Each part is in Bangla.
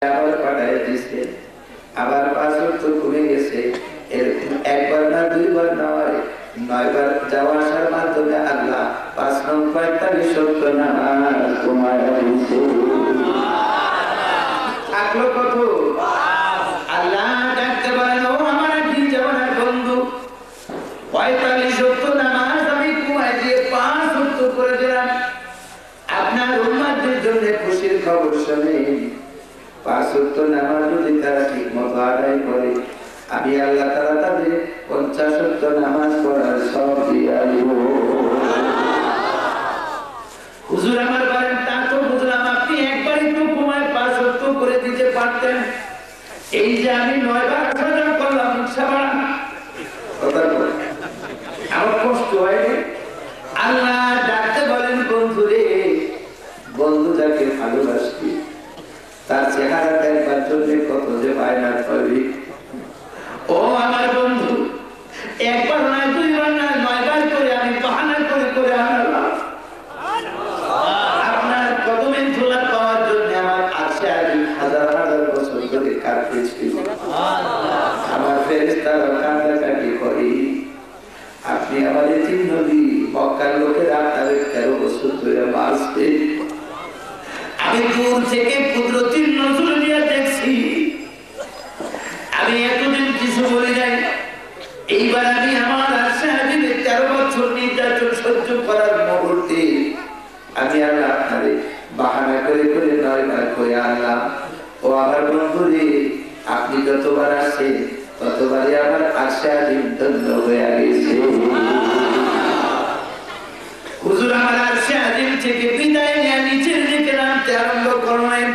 আবার পাঠায় দিছে, আবার 5 ওয়াক্ত কমে গেছে। এরকম একবার না দুইবার নয়, 9 বার যাওয়া আসার মাধ্যমে আল্লাহ 5 নং 45 ওয়াক্ত নামাজ কমায় দিছে। থাকলো কত? আল্লাহ ডাকতে বলেন, ও আমার দিন জামানার বন্ধু, 45 ওয়াক্ত নামাজ আমি কমায় দিয়ে 5 ওয়াক্ত করে দিলাম। আপনার উম্মতের জন্য খুশির খবর শুনেন, 5 ওয়াক্ত নামাজ যদি তারা ঠিক মতো আদায় করে, আমি আল্লাহ তাআলা তাদের 50 ওয়াক্ত নামাজ পড়ার সওয়াব দিয়ে দিব। হুজুর আমার বলেন, তা তো বুঝলাম, আপনি একবারই তো কমায় 5 ওয়াক্ত করে দিতে পারতেন। এই যে আমি 9 বার আসা করলাম, ইনশাআল্লাহ কথা বল, আমার কষ্ট হয়নি। আল্লাহ ডাকতে বলেন, বন্ধুরে, বন্ধু যাকে ভালোবাসি তার চেহারা দেখবার জন্য কত যে বায়না করবি। ও আমার বন্ধু, একবার নয়, দুইবার নয়, 9 বার করে আমি বাহানা করে করে আনলাম আপনার কদমে ধুলা পাওয়ার জন্য। আমার আছে আগে হাজার হাজার বছর ধরে কাটতেছি, আমার ফেরেশতারা কান্নাকাটি করি। আপনি আমাদের 3 নবী মক্কার লোকের আপনাদের 13 বছর ধরে মারছে। আমি দূর থেকে কুদরতির নজর নিয়ে দেখছি, আমি এতদিন কিছু বলি নাই। এইবার আমি আমার আশা হাবিবে 13 বছর নির্যাতন সহ্য করার মুহূর্তে আমি আল্লাহ আপনারে বাহানা করে করে 9 বার করে আনলাম। ও আমার বন্ধুরে, আপনি যতবার আসেন ততবারই আমার আশা হাবিব ধন্য হয়ে গেছে। হুজুর আমার আশা হাবিব থেকে বিদায় নিয়ে নিচের দিকে নামতে আরম্ভ করলেন।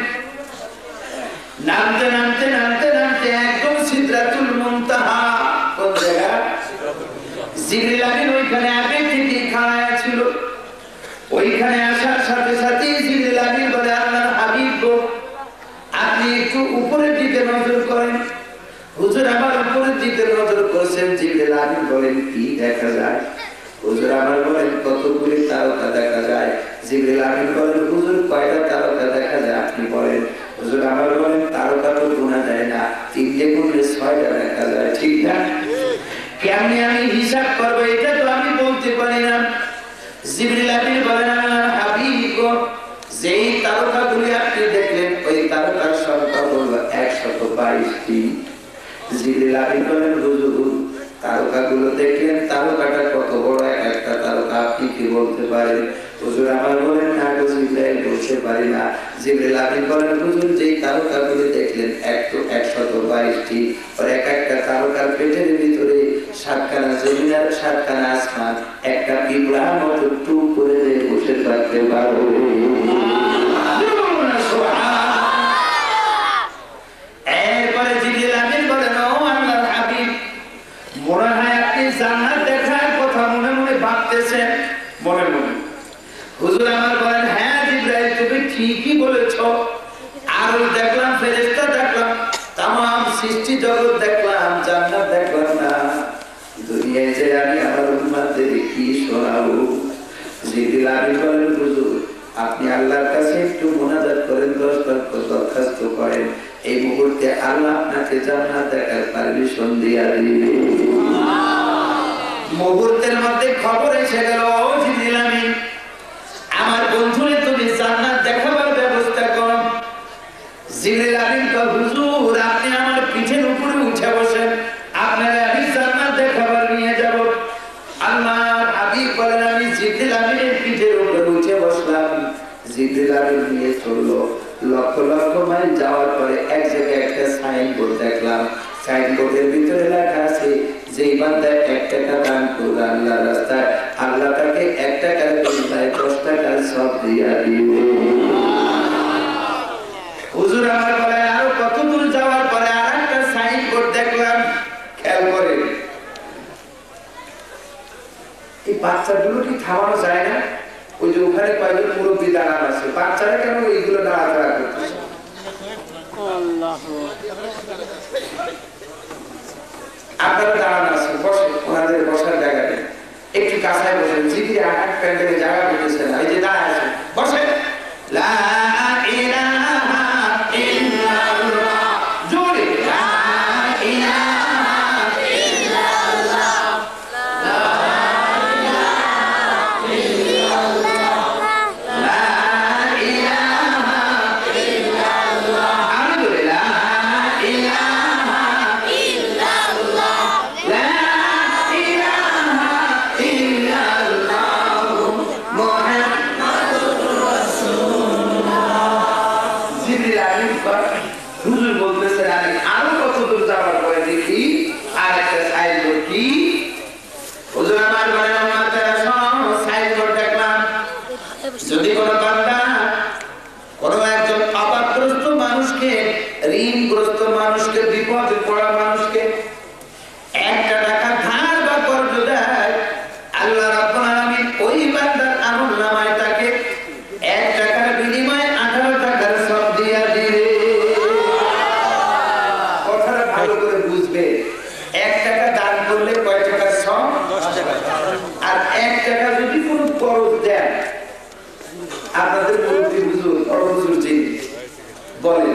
নামতে নামতে নামতে নামতে একদম সিদরাতুল মুনতাহা, কোন জায়গা? জিবরিল আমিন ওইখানে আগে থেকে খাড়া ছিল। ওইখানে আসার সাথে সাথে জিবরিল আমিন বলে, আল্লাহর হাবিব গো, আপনি একটু উপরের দিকে নজর করেন। হুজুর আমার উপরের দিকে নজর করছেন। জিবরিল আমিন বলেন, কি দেখা যায়? হুজুর আমার বলেন, কতগুলি তারকা দেখা যায়। জিবরিল আমিন বলেন, হুজুর কয়টা তারকা দেখা যায় আপনি বলেন। হুজুর আমার বলেন, তারকা তো গোনা যায় না, 3 গুণে 6টা দেখা যায়। ঠিক না? কেমনে আমি হিসাব করবো এটা তো আমি বলতে পারি না। জিবরিল আমিন বলেন, আল্লাহর হাবিব গো, যেই তারকাগুলি আপনি দেখলেন ওই তারকার সংখ্যা হলো 122টি। জিবরিল আমিন বলেন, হুজুর তারকাগুলো দেখলেন, তারকাটা কত বড় একটা তারকা আপনি কি বলতে পারেন? হুজুর আমার বলেন, না গো জিবরাইল, বলতে পারি না। জিবরিল আমিন বলেন, হুজুর যেই তারকাগুলো দেখলেন 122টি, আর এক একটা তারকার পেটের ভিতরে 7খানা জমিন আর 7খানা আসমান, একটা পিঁপড়ার মতো টুক করে দিয়ে বসে থাকতে পারবে। এরপরে জিবরিল আমিন বলেন, ও আল্লাহর হাবিব, মনে হয় আপনি জান্নাত দেখার কথা মনে মনে ভাবতেছেন মনে মনে। হুজুর আমার বলেন, হ্যাঁ জিবরাইল, তুমি ঠিকই বলেছো। আর দেখলাম ফেরেশতা দেখলাম, তামাম সৃষ্টি জগৎ দেখলাম, জান্নাত দেখলাম না। দুনিয়ায় যে আমি আমার উম্মতদের কি শোনাবো? জিবরিল আমিন বলেন, হুজুর আপনি আল্লাহর কাছে একটু মুনাজাত করেন, দরখাস্ত করেন, এই মুহূর্তে আল্লাহ আপনাকে জান্নাত দেখার পারমিশন দিয়ে দিবে। মুহূর্তের মধ্যে খবর এসে গেল, ও জিবরিল আমিন, আমার বন্ধুরে তুমি জান্নাত দেখাবার ব্যবস্থা করো। জিবরিল আমিন কয়, হুজুর আপনি আমার পিঠের উপরে উঠে বসেন, আপনারা আমি জান্নাত দেখাবার নিয়ে যাব। আল্লাহর হাবিব বলেন, আমি জিবরিল আমিনের পিঠের উপরে উঠে বসলাম। জিবরিল আমিন নিয়ে চললো। লক্ষ লক্ষ মাইল যাওয়ার পরে এক জায়গায় একটা সাইনবোর্ড দেখলাম। সাইনবোর্ডের ভিতরে লেখা আছে, যেই বান্দা 1 টাকা দান করবে আল্লাহর রাস্তায়, আল্লাহ তাকে 1 টাকার বিনিময়ে 10 টাকার সওয়াব দিয়া দিবে। হুজুর আমার বলে, আরো কত দূর যাওয়ার পরে আরেকটা সাইনবোর্ড দেখলাম। খেয়াল করে, এই বাচ্চাগুলো কি থামানো যায় না? ওই যে ওখানে কয়েকজন মুরব্বী দাঁড়ানো আছে, বাচ্চারা কেন এইগুলো দাঁড়াতে করতেছে? আপনারা দাঁড়ানো আছেন, বসে, ওনাদের বসার জায়গা নেই, একটু কাছায় বসেন। জিগিরে আট প্যান্ডেলে জায়গা পেতেছে না, এই যে দাঁড়ায় আছেন, বসেন। লা ইলাহা ইল্লাল্লাহ হুজুর বলতেছে আমি আরো কত দূর যাওয়ার পরে দেখি আর একটা সাইনবোর্ড কি হুজুর আমার বলেন মাথায় সাইনবোর্ড দেখলাম যদি কোনো বান্দা কোন একজন অভাবগ্রস্ত মানুষকে ঋণগ্রস্ত মানুষকে বিপদে পড়া মানুষকে 1 টাকা ধার বা কর্জ দেয় আল্লাহ রাব্বুল আলামিন ওই বান্দার আমলনামায় তাকে 1 টাকার বিনিময়ে 18 টাকার সওয়াব দিয়া দিবে। কথাটা ভালো করে বুঝবে 1 টাকা দান করলে কয় টাকার সওয়াব 10 টাকা আর 1 টাকা যদি কোনো কর্জ দেয় আপনাদের মুরব্বি হুজুর বড় হুজুর যিনি বলেন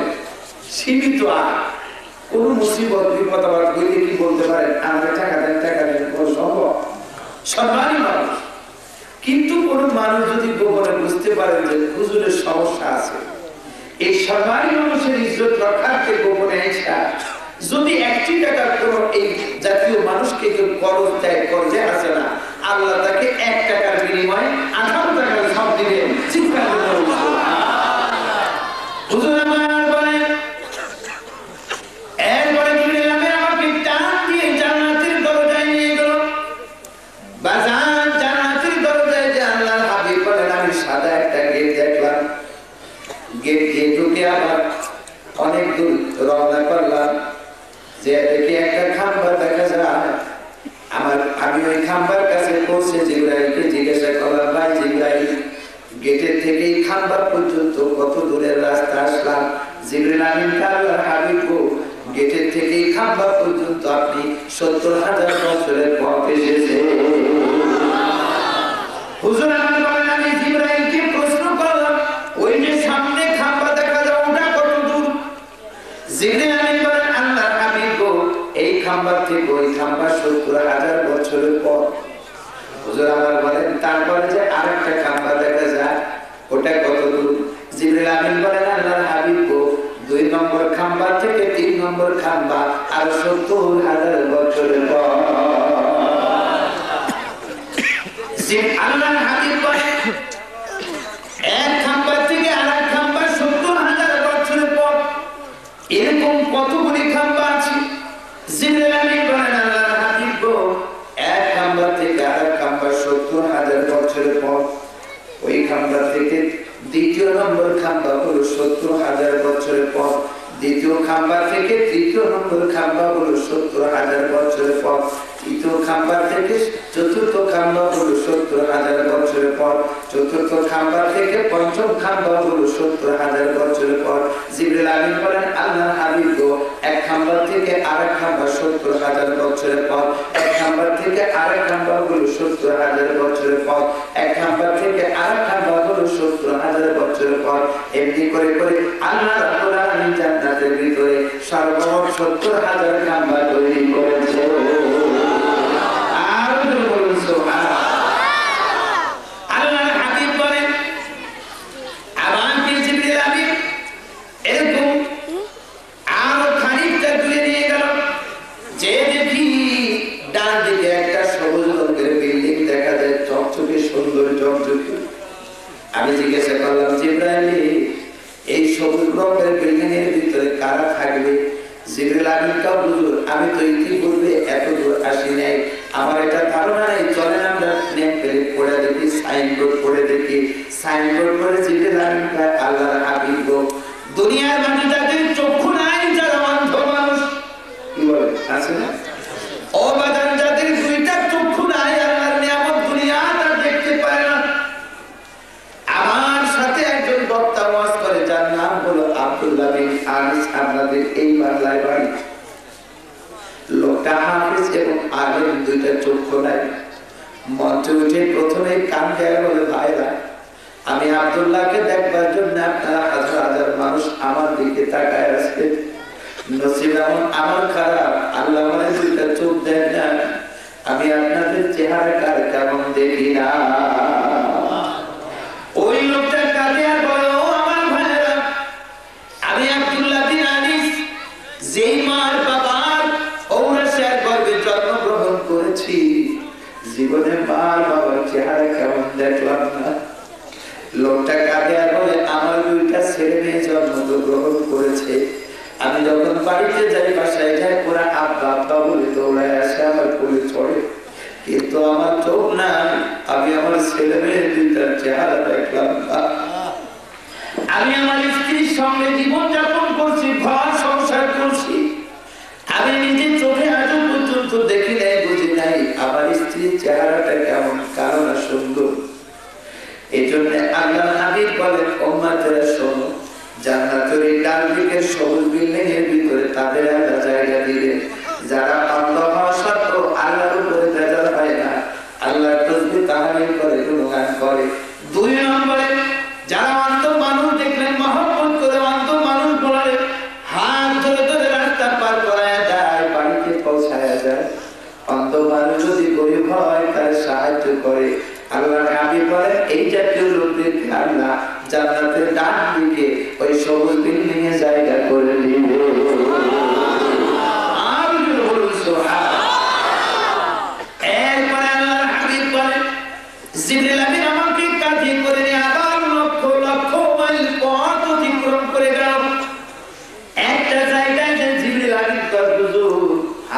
সীমিত আর কোন মুসিবত বিপদ আবার হইলে কি বলতে পারেন আমাকে টাকা দেন কোন সম্ভব সম্মানী মানুষ কিন্তু কোন মানুষ যদি গোপনে বুঝতে পারেন যে হুজুরের সমস্যা আছে এই সম্মানী মানুষের ইজ্জত রক্ষার্থে গোপনে এসা যদি 1 টাকা কোন এই জাতীয় মানুষকে কেউ করজ দেয় করজে আসে না আল্লাহ তাকে 1 টাকার বিনিময়ে 18 টাকার সওয়াব দিবেন। চিন্তা করুন হুজুর আমার বলেন এরপরে জিবরিল আমিন আমাকে টান দিয়ে জান্নাতের দরজায় নিয়ে গেল। বাজার জান্নাতের দরজায় যে আল্লাহর হাবিব বলেন আমি সাদা একটা গেট দেখলাম গেট দিয়ে ঢুকে আবার অনেক দূর রওনা করলাম যে দেখি একটা খাম্বা দেখা যায় আমি ওই খাম্বার কাছে পৌঁছে জিবরাইলকে জিজ্ঞাসা করলাম ভাই জিবরাইল গেটের থেকে খাম্বা পর্যন্ত কত দূরের রাস্তা আসলাম? জিবরিল আমিন আল্লাহর হাবিব গো গেটের থেকে খাম্বা পর্যন্ত আপনি 70,000 বছরের পথ এসেছেন। হুজুর আমার বলেন আমি জিবরাইলকে প্রশ্ন করলাম ওই যে সামনে খাম্বা দেখা যায় ওটা কত দূর? জিবরিল আমিন বলেন আল্লাহর হাবিব গো এই খাম্বা থেকে ওই খাম্বা 70,000 বছরের পথ। হুজুর আমার বলেন তারপরে যে আরেকটা খাম্বা দেখা যায় ওটা কত দূর? জিবরিল আমিন বলেন আল্লাহর হাবিব গো 2 নম্বর খাম্বা থেকে 3 নম্বর খাম্বা আর 70,000 বছরের পথ। আল্লাহর হাবিব বলেন এক খাম্বা থেকে আরেক খাম্বা 70,000 বছরের পথ। এরকম কতগুলি খাম্বা আছে? জিবরিল আমিন বলেন আল্লাহর হাবিব গো এক খাম্বা থেকে আরেক খাম্বা 70,000 বছরের পথ। ওই খাম্বা থেকে দ্বিতীয় নম্বর খাম্বা হলো 70,000 বছরের পথ। দ্বিতীয় খাম্বা থেকে তৃতীয় নম্বর খাম্বা হলো 70,000 বছরের পথ। তৃতীয় খাম্বা থেকে চতুর্থ খাম্বা হলো 70,000 বছরের পথ। চতুর্থ খাম্বা থেকে পঞ্চম খাম্বা হলো 70,000 বছরের পথ। জিবরিল আমিন বলেন আল্লাহর হাবিব গো এক খাম্বা থেকে আরেক খাম্বা 70,000 বছরের পথ। এক খাম্বা থেকে আরেক খাম্বা হলো 70,000 বছরের পথ। এক খাম্বা থেকে আরেক খাম্বা হলো 70,000 বছরের পথ। এমনি করে করে আল্লাহ রাব্বুল আলামিন জান্নাতের ভিতরে সর্বমোট 70,000 খাম্বা তৈরি করেছে। আল্লাহর হাবিব বলেন আমাকে জিবরিল আমিন এরকম আরো খানিকটা দূরে নিয়ে গেল যে দেখি ডান দিকে একটা সবুজ রঙের বিল্ডিং দেখা যায় চকচকে সুন্দর চকচকে। আমি জিজ্ঞাসা করলাম জিবরাইল এই সবুজ রঙের বিল্ডিং এর ভিতরে কারা থাকবে? জিবরিল আমিন কা হুজুর আমি তো ইতিপূর্বে এত দূর আসি নাই, আমার এটা ধারণা নেই, চলেন আমরা নেম প্লেট পড়ে দেখি, সাইনবোর্ড পড়ে দেখি। সাইনবোর্ড পড়ে জিবরিল আমিন কা আল্লাহর হাবিব গো দুনিয়ার মাঝে যাদের চক্ষু নাই যারা অন্ধ মানুষ কি বলে আছে না ও বাজান যাদের দুইটা চক্ষু নাই আল্লাহর নিয়ামত দুনিয়া তার দেখতে পারে না। আমার সাথে একজন বক্তা ওয়াজ করে যার নাম হলো আব্দুল্লাহ বিন আনিস, আপনাদের এই বাংলায় বাড়ি। লোকটা হাফেজ এবং আলেম, দুইটা চক্ষু নাই। মঞ্চে উঠে প্রথমে কান দেয়া বলে ভাইরা আমি আব্দুল্লাহকে দেখবার জন্য আপনারা হাজার হাজার মানুষ আমার দিকে তাকায় আছে। নসিব এমন আমার খারাপ, আল্লাহ মানে দুইটা চোখ দেন না, আমি আপনাদের চেহারাটার কেমন দেখি না। ওই লোকটা কাঁদে আর বলে ও আমার ভাইরা আমি আব্দুল্লাহ বিন আনিস যেই মার বাবার ঔরসের গর্ভে জন্মগ্রহণ করেছি, জীবনে মার বাবার চেহারা কেমন দেখলাম না। লোকটা কাঁদে আর বলে আমার দুইটা ছেলে মেয়ে জন্মগ্রহণ করেছে, আমি বাড়িতে যাই, বাসায় যাই, ওরা আব্বা আব্বা বলে দৌড়ায় আসে, আমার কোলে চড়ে। কিন্তু আমার চোখ না, আমি আমার ছেলে মেয়ে দুইটার চেহারা দেখলাম না। আমি আমার স্ত্রীর সঙ্গে জীবন যাপন করছি, ঘর সংসার করছি, আমি নিজের চোখে আজও পর্যন্ত দেখি নাই, বুঝি নাই আমার স্ত্রীর চেহারাটা কেমন, কারণ সুন্দর। এই জন্য আল্লাহ হাবিব বলেন, উম্মতেরা শোনো, জান্নাতের এই ডান দিকের সবুজ বিল্ডিং এর ভিতরে তাদের আলাদা জায়গা দিবেন যারা আল্লাহ সত্য আল্লাহর উপরে বেজার হয় না, আল্লাহর তাসবিহ তাহলিল করে, গুণগান করে। 2 নম্বরে যারা অন্ধ মানুষ দেখলেন মহব্বত করে, অন্ধ মানুষ বলে হাত ধরে ধরে রাস্তা পার করায় যায়, বাড়িতে পৌঁছায় যায়। অন্ধ মানুষ যদি গরিব হয় তার সাহায্য করে। আল্লাহ হাবিব বলেন, এই জাতীয় লোকদেরকে আল্লাহ জান্নাতের ডান দিকে ওই সবুজ বিল্ডিং এ জায়গা করে দিবে। এরপরে আল্লাহ হাবিব বলেন, জিবরিল আমিন আমাকে কাঁধে করে নিয়ে আবার লক্ষ লক্ষ মাইল পথ অতিক্রম করে গেল একটা জায়গায়, যে জিবরিল আমিন তার হুজুর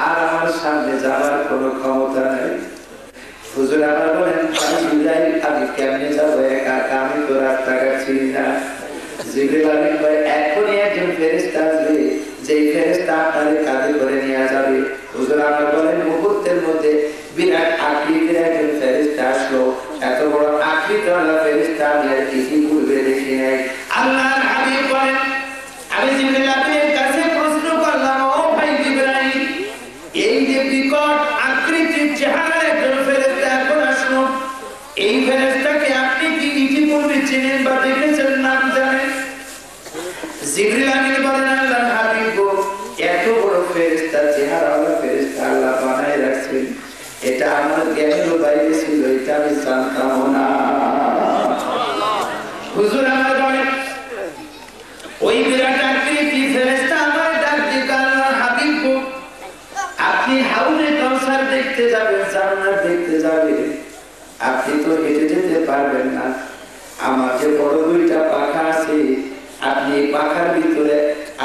আর আমার সামনে যাওয়ার কোনো ক্ষমতা নাই। হুজুর আমার বলেন, আমি কেমনে যাবো একা একা, আমি তো রাস্তাঘাট চিনি না। জিবরিল আমিন কয়, এখনই একজন ফেরেশতা আসবে, যেই ফেরেশতা আপনাদের কাঁধে করে নিয়ে যাবে। হুজুর আমার বলেন, মুহূর্তের মধ্যে বিরাট আকৃতির একজন ফেরেশতা আসলো। এত বড় আকৃতিওয়ালা ফেরেশতা আমি আর কিছু পূর্বে দেখি নাই। আল্লাহর হাবিব বলেন, আমি জিবরিল আমিনের কাছে প্রশ্ন করলাম, ও ভাই জিবরাইল, এই যে বিকট আকৃতির চেহারা একজন ফেরেশতা এখন আসলো, এই ফেরেশতাকে আপনি কি ইতিপূর্বে চেনেন বা দেখেছেন, নাম জানেন? জিবরিল আমিন বলেন, আল্লাহর হাবিব, এত বড় ফেরেশতা, চেহারাওয়ালা ফেরেশতা আল্লাহ বানায় রাখছেন, এটা আমার জ্ঞানের বাইরে ছিল, এটা আমি জানতাম না। হুজুর আমার বলেন, ওই বিরাট আকৃতি ফেরেশতা আমার ডাক দিয়ে, আল্লাহর হাবিব, আপনি হাউজে কাউসার দেখতে যাবেন, জান্নাত দেখতে যাবেন, আপনি তো হেঁটে যেতে পারবেন না। আমার যে বড় 2টা পাখা আছে, আপনি পাখার ভিতরে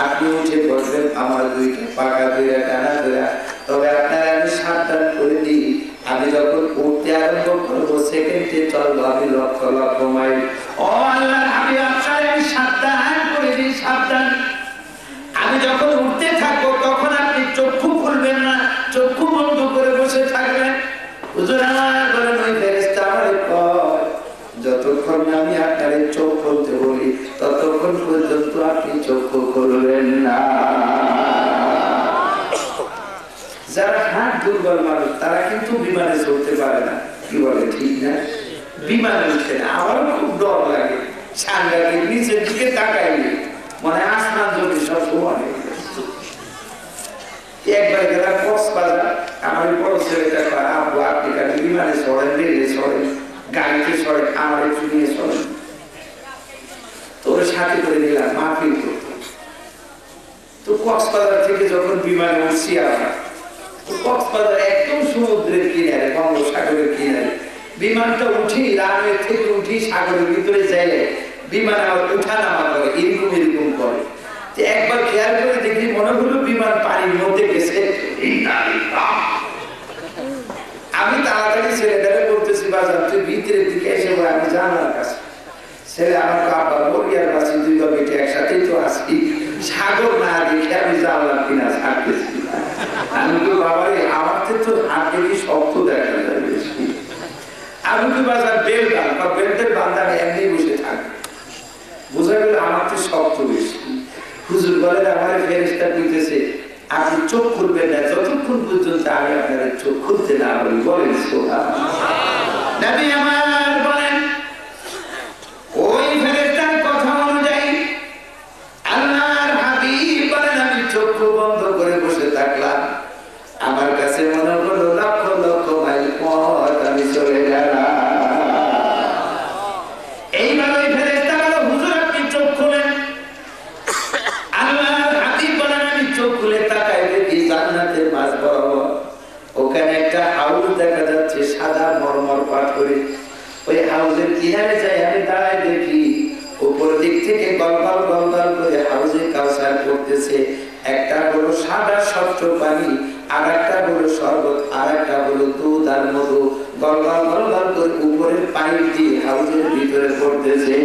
আপনি উঠে পড়বেন, আমার 2টা পাখা ধরে টানা ধরে। তবে আপনারা আমি সাবধান করে দিই, আমি যখন উঠতে আরম্ভ করবো, সেকেন্ডে চলবো আমি লক্ষ লক্ষ মাইল। ও আল্লাহ, আমি আপনার আমি সাবধান করে দিই, সাবধান। আমি যখন উঠতে থাকবো তখন আপনি চক্ষু খুলবেন না, চক্ষু বন্ধ করে বসে থাকবেন। হুজুর আমার বলেন, ওই ফেরেশতা আমারে কয়, যতক্ষণ আমি আপনার চোখ খুলতে বলি ততক্ষণ পর্যন্ত আপনি চক্ষু খুলবেন না। যারা হাত দুর্বল মানুষ তারা কিন্তু বিমানে চলতে পারে না, কি বলে ঠিক না? বিমানে উঠে না, আমারও খুব ডর লাগে, সাংঘাতিক, নিচের দিকে তাকাইলে মানে আসমান জমি সব সমান। একবার গেলাম কক্সবাজার, আমার বড় ছেলেটা কয়, আব্বু আপনি খালি বিমানে চড়েন, রেলে চড়েন, গাড়িতে চড়েন, আমার একটু নিয়ে চড়েন। তোর সাথে করে নিলাম মাহফিল করতে। তো কক্সবাজার থেকে যখন বিমানে উঠছি আমরা, তো কক্সবাজার একদম সমুদ্রের কিনারে, বঙ্গোপসাগরের কিনারে। বিমানটা উঠি, রানওয়ে থেকে উঠি, সাগরের ভিতরে যাই, বিমান আবার উঠা নামা করে, এরকম এরকম করে। একবার খেয়াল করে দেখি, মনে হলো বিমান পানির মধ্যে গেছে। আমি তাড়াতাড়ি ছেলেটাকে বলতেছি, বাজার তুই ভিতরের দিকে এসে আমি জানার কাছে। ছেলে আমার বাবা বলিয়ার কাছে, 2 বেটে একসাথেই তো আসি, সাগর না দেখে আমি জানলাম কিনা ছাড়তেছি। আমি তো বাবারে, আমার তো হাত দেখি শক্ত দেখা যায় বেশি। আমি তো বাজার বেল গান বা বেল্টের বান্ধানে এমনি বসে থাকি, বোঝা গেল আমার তো শক্ত বেশি। হুজুর বলেন, আমার ফেরেশতা কইতেছে, আপনি চোখ খুলবেন না যতক্ষণ পর্যন্ত আমি আপনার চোখ খুলতে না বলি। বলেন সুবহানাল্লাহ। নবী আমার বলেন, ওই ফেরেশতার কথা অনুযায়ী আল্লাহর হাবিব বলেন, আমি চোখ বন্ধ করে বসে থাকলাম, আমার কাছে মনে হলো লক্ষ লক্ষ মাইল পথ আমি চলে গেলাম। এইভাবে ফেরেশতা বলে, হুজুর আপনি চোখ খুলেন। আল্লাহর হাবিব বলেন, আমি চোখ খুলে তাকাই দেখি জান্নাতের মাঝ বরাবর ওখানে একটা হাউজ দেখা যাচ্ছে, সাদা মরমর পাথরে। ওই হাউজের কিনারে যাই আমি দাঁড়াই দেখি, উপর দিক থেকে গলগল গলগল করে হাউজে কাউসার পড়তেছে। একটা হলো হলো সাদা স্বচ্ছ পানি, আর একটা হলো শরবত, আর একটা হলো দুধ আর মধু গলগল গলগল করে উপরের পাইপ দিয়ে হাউজের ভিতরে পড়তেছে।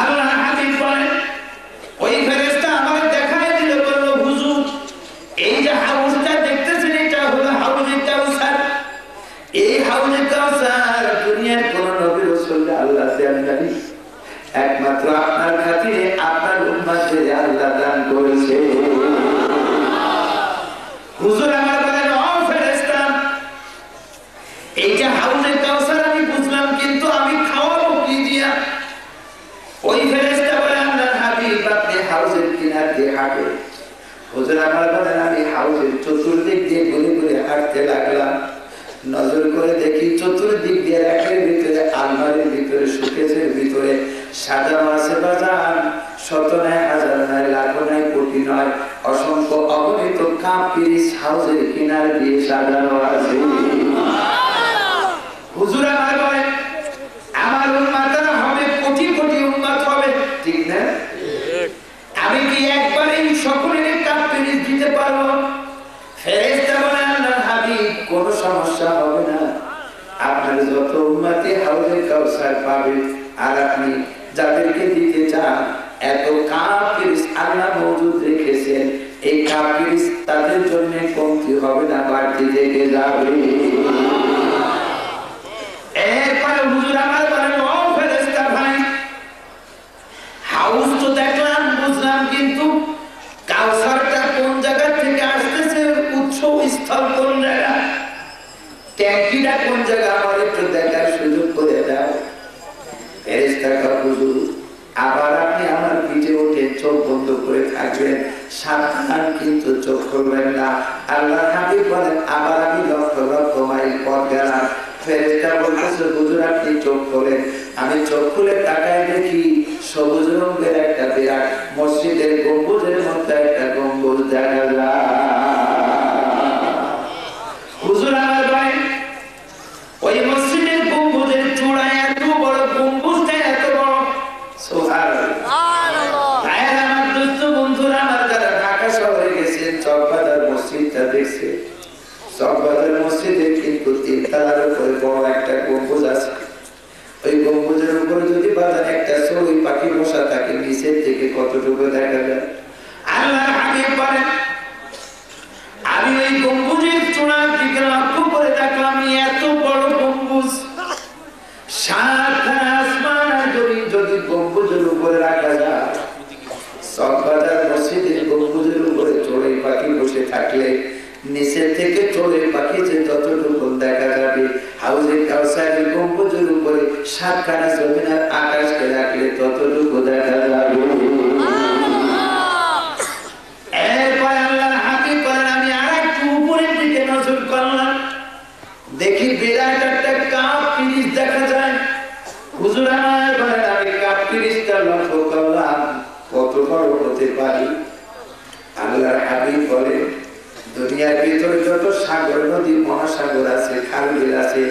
আল্লাহ হাবিব বলেন ওই ফেরেশতা আমাকে দেখায় দিল, বলল হুজুর এই যে হাউজটা দেখতেছেন এটা হলো হাউজে কাউসার। এই হাউজে কাউসার দুনিয়ার কোন নবী রাসূল আল্লাহ দেন নাই, একমাত্র আপনার খাতিরে আপনার উম্মতদের আল্লাহ দান করেছে। হুজুর আমার বলেন ও ফেরেশতা এই যে হাউজে কাউসার আমি বুঝলাম, কিন্তু আমি খাওয়াবো কি দিয়া? ওই ফেরেশতা বলে আল্লাহর হাবিব আপনি হাউজের কিনার দিয়ে হাঁটেন। হুজুর আমার বলেন আমি হাউজের চতুর্দিক দিয়ে ঘুরে ঘুরে হাঁটতে লাগলাম, নজর করে দেখি চতুর্দিক দিয়ে একের ভিতরে আলমারির ভিতরে শোকেসের ভিতরে সাজানো আছে বাজান, শত নয় হাজার নয় লাখ নয় কোটি নয় অসংখ্য অগণিত কাপ পিরিচ হাউজের কিনার দিয়ে সাজানো আছে। হুজুর আমার বলেন আমার উম্মতরা হবে কোটি কোটি উম্মত হবে, ঠিক না? আমি কি একবারে সকলের কাপ পিরিচ দিতে পারবো? ফেরেশতা বলেন আল্লাহর হাবিব কোন সমস্যা হবে না, আপনার যত উম্মতি হাউজে কাউসার পাবে আর আপনি যাদেরকে দিতে চান এত কাপ পিরিচ আল্লাহ মজুদ রেখেছেন, এই কাপ পিরিচ তাদের জন্য কমতি হবে না, বাড়তি থেকে যাবে। এরপরে হুজুর আমার বলেন ও ফেরেশতা ভাই হাউজ তো দেখলাম বুঝলাম, কিন্তু কাউসারটা কোন জায়গা থেকে আসতেছে, উৎস স্থল কোন জায়গা, ট্যাঙ্কিটা কোন জায়গা আমার একটু দেখার সুযোগ করে দাও। ফেরেশতা কয় হুজুর আবার আপনি আমার পিঠে উঠে চোখ বন্ধ করে থাকবেন, সাবধান কিন্তু চোখ খুলবেন না। আল্লাহর হাবিব বলেন আবার আমি লক্ষ লক্ষ মাইল পথ গেলাম, ফেরেশতা বলতেছে হুজুর আপনি চোখ খোলেন। আমি চোখ খুলে তাকায় দেখি সবুজ রঙের একটা বিরাট মসজিদের গম্বুজের মধ্যে একটা গম্বুজ দেখা যায়। হুজুর আমার ভাই ওই মসজিদের গম্বুজের চূড়ায় এত বড়, গম্বুজটা এত বড়, সুবহানাল্লাহ। আমার দোস্ত বন্ধুরা আমার যারা ঢাকা শহরে গেছেন চকবাজার মসজিদটা দেখছে, চকবাজার মসজিদে কিন্তু 3 তলার উপরে বড় একটা গম্বুজ আছে। ওই গম্বুজের উপরে যদি বাজার একটা চড়ুই পাখি বসা থাকে নিচের থেকে কতটুকু দেখা যায়? আল্লাহর হাবিব বলেন আমি ওই গম্বুজের চূড়ার দিকে লক্ষ্য করে দেখলাম এত বড় গম্বুজ, সাতখানা আসমান যদি গম্বুজের উপরে রাখা যায়, চকবাজার মসজিদের গম্বুজের উপরে চড়ুই পাখি বসে থাকলে নিচের থেকে চড়ুই পাখি যে যতটুকু দেখা যাবে, হাউজে কাউসারের গম্বুজের উপরে সাতখানা জমিনের আকাশকে রাখলে ততটুকু দেখা যাবে। এরপর আল্লাহর হাবিব বলেন আমি আরেকটু উপরের দিকে নজর করলাম, দেখি বিরাট একটা কাপ পিরিচ দেখা যায়। হুজুর আমার বলেন আমি কাপ পিরিচটা লক্ষ্য করলাম কত বড় হতে পারি? আল্লাহর হাবিব বলে দুনিয়ার ভিতরে যত সাগর নদী মহাসাগর আছে খাল বিল আছে,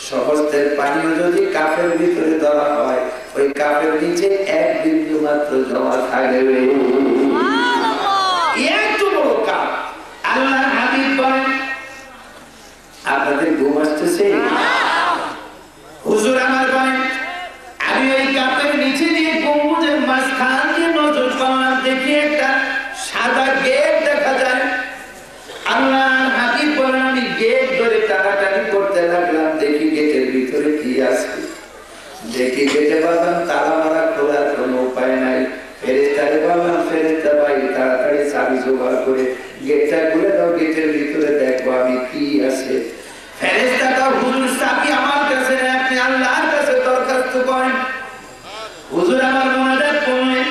সমস্তের পানিও যদি কাপের ভিতরে দেওয়া হয় ওই কাপের নিচে এক বিন্দু মাত্র জমা থাকবে। এত বড় কাপ। আল্লাহর হাবিব বলেন আপনাদের ঘুম আসতেছে? হুজুর আমার বলেন আমি ওই কাপের নিচে দিয়ে গম্বুজের মাঝখান দিয়ে নজর করলাম, দেখি একটা সাদা গেট দেখা যায়। আল্লাহর হাবিব বলেন আমি গেট ধরে টানাটানি করতে লাগলাম, দেখি গেটের ভিতরে কি আছে। দেখি গেটে বললাম তালা মারা খোলার কোনো উপায় নাই। ফেরেশতারে বললাম ফেরেশতা ভাই তাড়াতাড়ি চাবি জোগাড় করে গেটটা খুলে দাও, গেটের ভিতরে দেখবো আমি কি আছে। ফেরেশতাটা হুজুর চাবি আমার কাছে নেই, আপনি আল্লাহর কাছে দরখাস্ত করেন। হুজুর আমার মোনাজাত করলেন,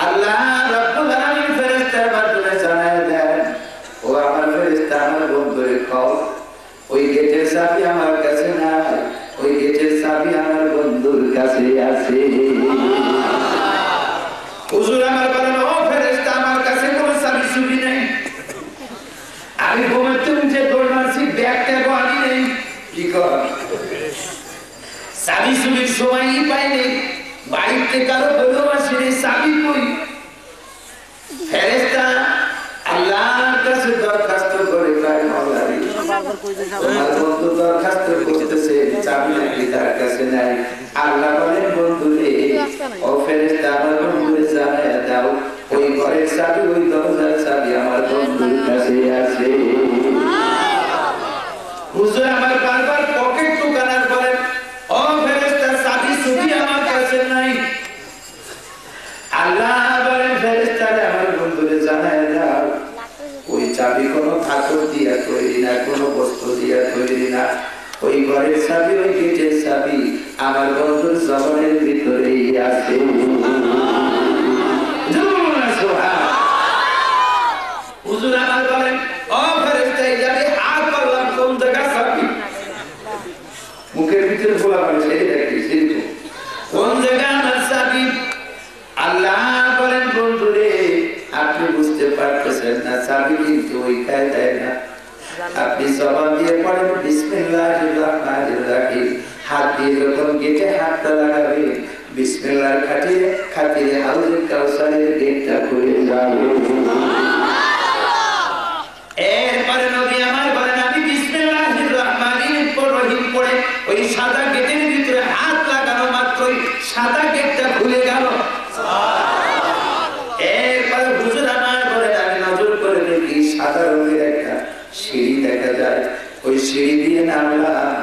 আল্লাহ রাব্বুল আলামিন ফেরেশতার মাধ্যমে জানায় দেন ও আমার ফেরেশতা আমার বন্ধুরে কও ওই গেটের চাবি আমার কাছে নাই, ওই গেটের চাবি আমার বন্ধুর কাছে আছে। হুজুর আমার বলেন ও ফেরেশতা আমার কাছে কোনো চাবি চুবি নেই, আমি ঘুমাতে উঠে দৌড় মারছি, ব্যাগটা আনি নেই, কি কর চাবি চুবির সময়ই পাইনি, বাড়িতে কারো বলেও আসেনি চাবি কই। তোমার বন্ধু দরখাস্ত করতেছে চাবি নাকি তার কাছে নাই। আল্লাহ বলেন বন্ধু রে ও ফেরেশতা আমার বন্ধুরে জানায়া দাও ওই ঘরের চাবি ওই দরজার চাবি আমার বন্ধুর কাছে আছে। হুজুর আমার বারবার পকেট টুকানার বলেন ও ফেরেশতা চাবি সুবি আমার কাছে নাই। আল্লাহ বলেন ফেরেশতারে আমার বন্ধুরে জানায়া দাও ওই চাবি কোনো ধাতব দিয়া তৈরি না, কোনো বস্তু দিয়া তৈরি না, ওই ঘরের চাবি ওই গেটের চাবি আমার বন্ধুর জবানের ভিতরেই আছে। হুজুর আমার বলেন ও ফেরেশতা এই যাবে হাত করলাম কোন জায়গা চাবি মুখের ভিতরে খোলা পানি সেই দেখি সেই কোন জায়গা আমার চাবি। আল্লাহ বলেন বন্ধুরে আপনি বুঝতে পারতেছেন না চাবি কিন্তু ওই কায়দায় না। আপনি জবান দিয়ে পড়েন বিসমিল্লাহির রহমানির রহিম, হাত দিয়ে যখন গেটে হাতটা লাগাবে বিসমিল্লাহর খাতিরে হাউজে কাউসারের গেটটা খুলে যাবে। এরপরে নবী আমার বলেন আমি বিসমিল্লাহির রহমানির রহিম পড়ে ওই সাদা গেটের ভিতরে হাত লাগানো মাত্রই সাদা গেটটা খুলে গেল। এরপরে হুজুর আমার বলেন আমি নজর করে দেখি সাদা রঙের একটা সিঁড়ি দেখা যায়। ওই সিঁড়ি দিয়ে নামলাম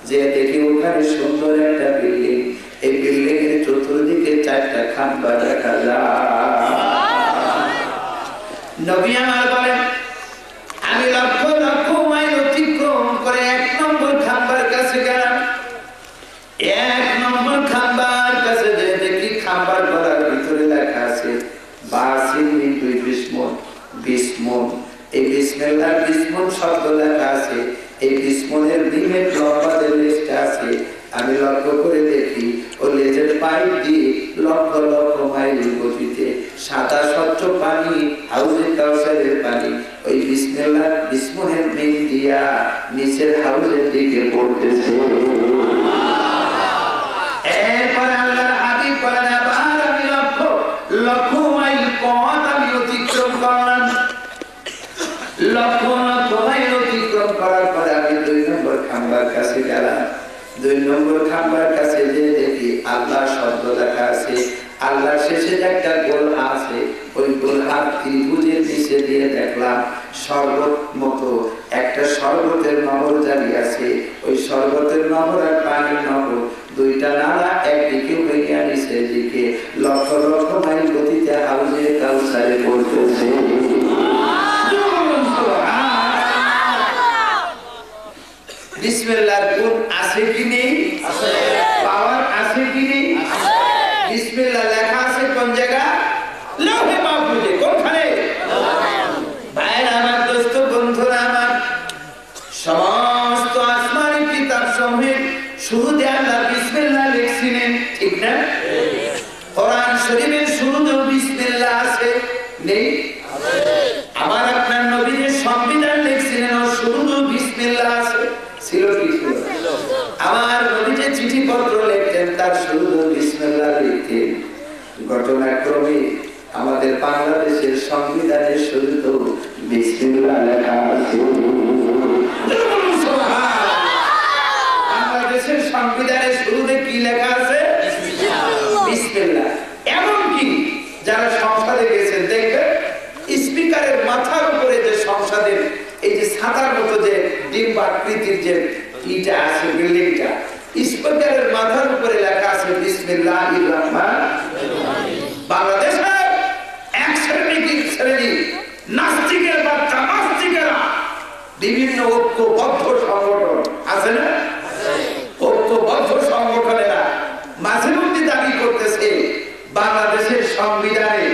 যে দেখি ওখানে সুন্দর একটা বিল্ডিং, এই বিল্ডিং এর চতুর্দিকে চারটা খাম্বা দেখা যায়। নবী আমার বলেন আমি লক্ষ লক্ষ মাইল অতিক্রম করে 1 নম্বর খাম্বার কাছে গেলাম। 1 নম্বর খাম্বার কাছে যে দেখি খাম্বার গলার ভিতরে লেখা আছে বাসিন দুই বিসমন বিসমন। এই বিসমিল্লাহ বিসমন শব্দ লেখা আছে, এই বিসমনের দিনের লম্বা যে লেজটা আছে আমি লক্ষ্য করে দেখি ও লেজের পাইপ দিয়ে লক্ষ লক্ষ মাইল গতিতে সাদা স্বচ্ছ পানি হাউজে কাউসারের পানি ওই বিসমিল্লাহ বিসমনের মেন দিয়া নিচের হাউজের দিকে পড়তেছে। এরপর আল্লাহর হাবিব বলেন আবার আমি লক্ষ লক্ষ মাইল পথ আমি অতিক্রম করলাম। লক্ষ লক্ষ মাইল অতিক্রম করার পরে আমি 2 নম্বর খাম্বার কাছে গেলাম। 2 নম্বর খাম্বার কাছে যে দেখি আল্লাহ শব্দ লেখা আছে। আল্লাহ শেষে একটা গোল আছে, ওই গোল হাত ত্রিভুজের নিচে দিয়ে দেখলাম শরবত মতো একটা শরবতের নহর জারি আছে। ওই শরবতের নহর আর পানির নহর দুইটা নালা একদিকে হইয়া নিচের দিকে লক্ষ লক্ষ মাইল গতিতে হাউজে কাউসারে পড়তেছে। বিসমিল্লাহর গুণ আছে কি নেই? আছে। পাওয়ার আছে কি নেই? আছে। বিসমিল্লাহ লেখা আছে কোন জায়গা? লৌহে মাহফুজে। কোনখানে? ভাইরা আমার, দোস্ত বন্ধুরা আমার, সমস্ত আসমানি কিতাব সমূহের শুরুতে আল্লাহ বিসমিল্লাহ লিখছিলেন, ঠিক না? কোরআন শরীফের শুরুতেও বিসমিল্লাহ আছে নেই? আমার আপনার নবীর সংবিধান লিখছিলেন ও শুরুতেও বিসমিল্লাহ আছে ছিল কি ছিল? আমার নবী যে চিঠিপত্র লিখতেন তার শুরুতেও বিসমিল্লাহ লিখতেন। ঘটনাক্রমে আমাদের বাংলাদেশের সংবিধানের শুরুতেও বিসমিল্লাহ লেখা আছে। বাংলাদেশের সংবিধানের শুরুতে কি লেখা আছে? বিসমিল্লাহ। এমনকি যারা সংসদে গেছেন দেখবেন স্পিকারের মাথার উপরে যে সংসদের এই যে ছাতার মতো যে ডিম্বাকৃতির যে ইটা আছে বিল্ডিংটা, স্পিকারের মাথার উপরে লেখা আছে বিসমিল্লাহির রহমানির রহিম। বাংলাদেশে এক শ্রেণী নাস্তিকের বাচ্চা নাস্তিকেরা বিভিন্ন ঐক্যবদ্ধ সংগঠন আছে না, ঐক্যবদ্ধ সংগঠনেরা মাঝে মধ্যে দাবি করতেছে বাংলাদেশের সংবিধানে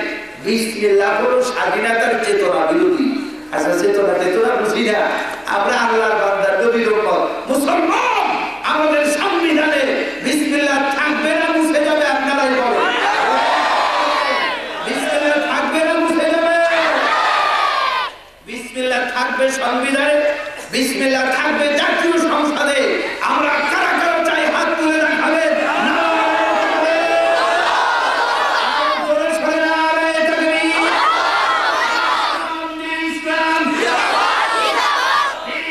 বিসমিল্লাহ হলো স্বাধীনতার চেতনা বিরোধী। আচ্ছা, চেতনা বুঝি না আমরা, আল্লাহর বান্দা নবীর উম্মত মুসলমান, আমাদের সংবিধানে বিসমিল্লাহ থাকবে না মুছে যাবে? আপনারাই বলেন, বিসমিল্লাহ থাকবে না মুছে যাবে? বিসমিল্লাহ থাকবে সংবিধানে, বিসমিল্লাহ থাকবে জাতীয় সংসদে। আমরা কারা কারা চাই হাত তুলে দেখাবেন।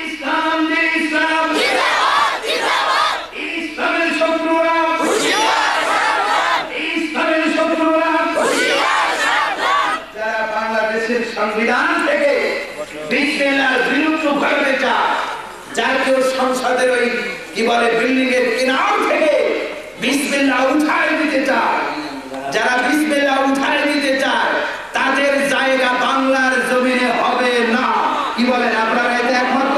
ইসলাম বাংলাদেশের সংবিধান থেকে বিসমিল্লাহর বিলুপ্ত ঘটাতে চায়, জাতীয় সংসদের ওই কি বলে বিল্ডিং এর কিনার থেকে বিসমিল্লাহ উঠায় দিতে চায়, যারা বিসমিল্লাহ উঠায় দিতে চায় তাদের জায়গা বাংলার জমিনে হবে না। কি বলেন আপনারা? এতে একমত?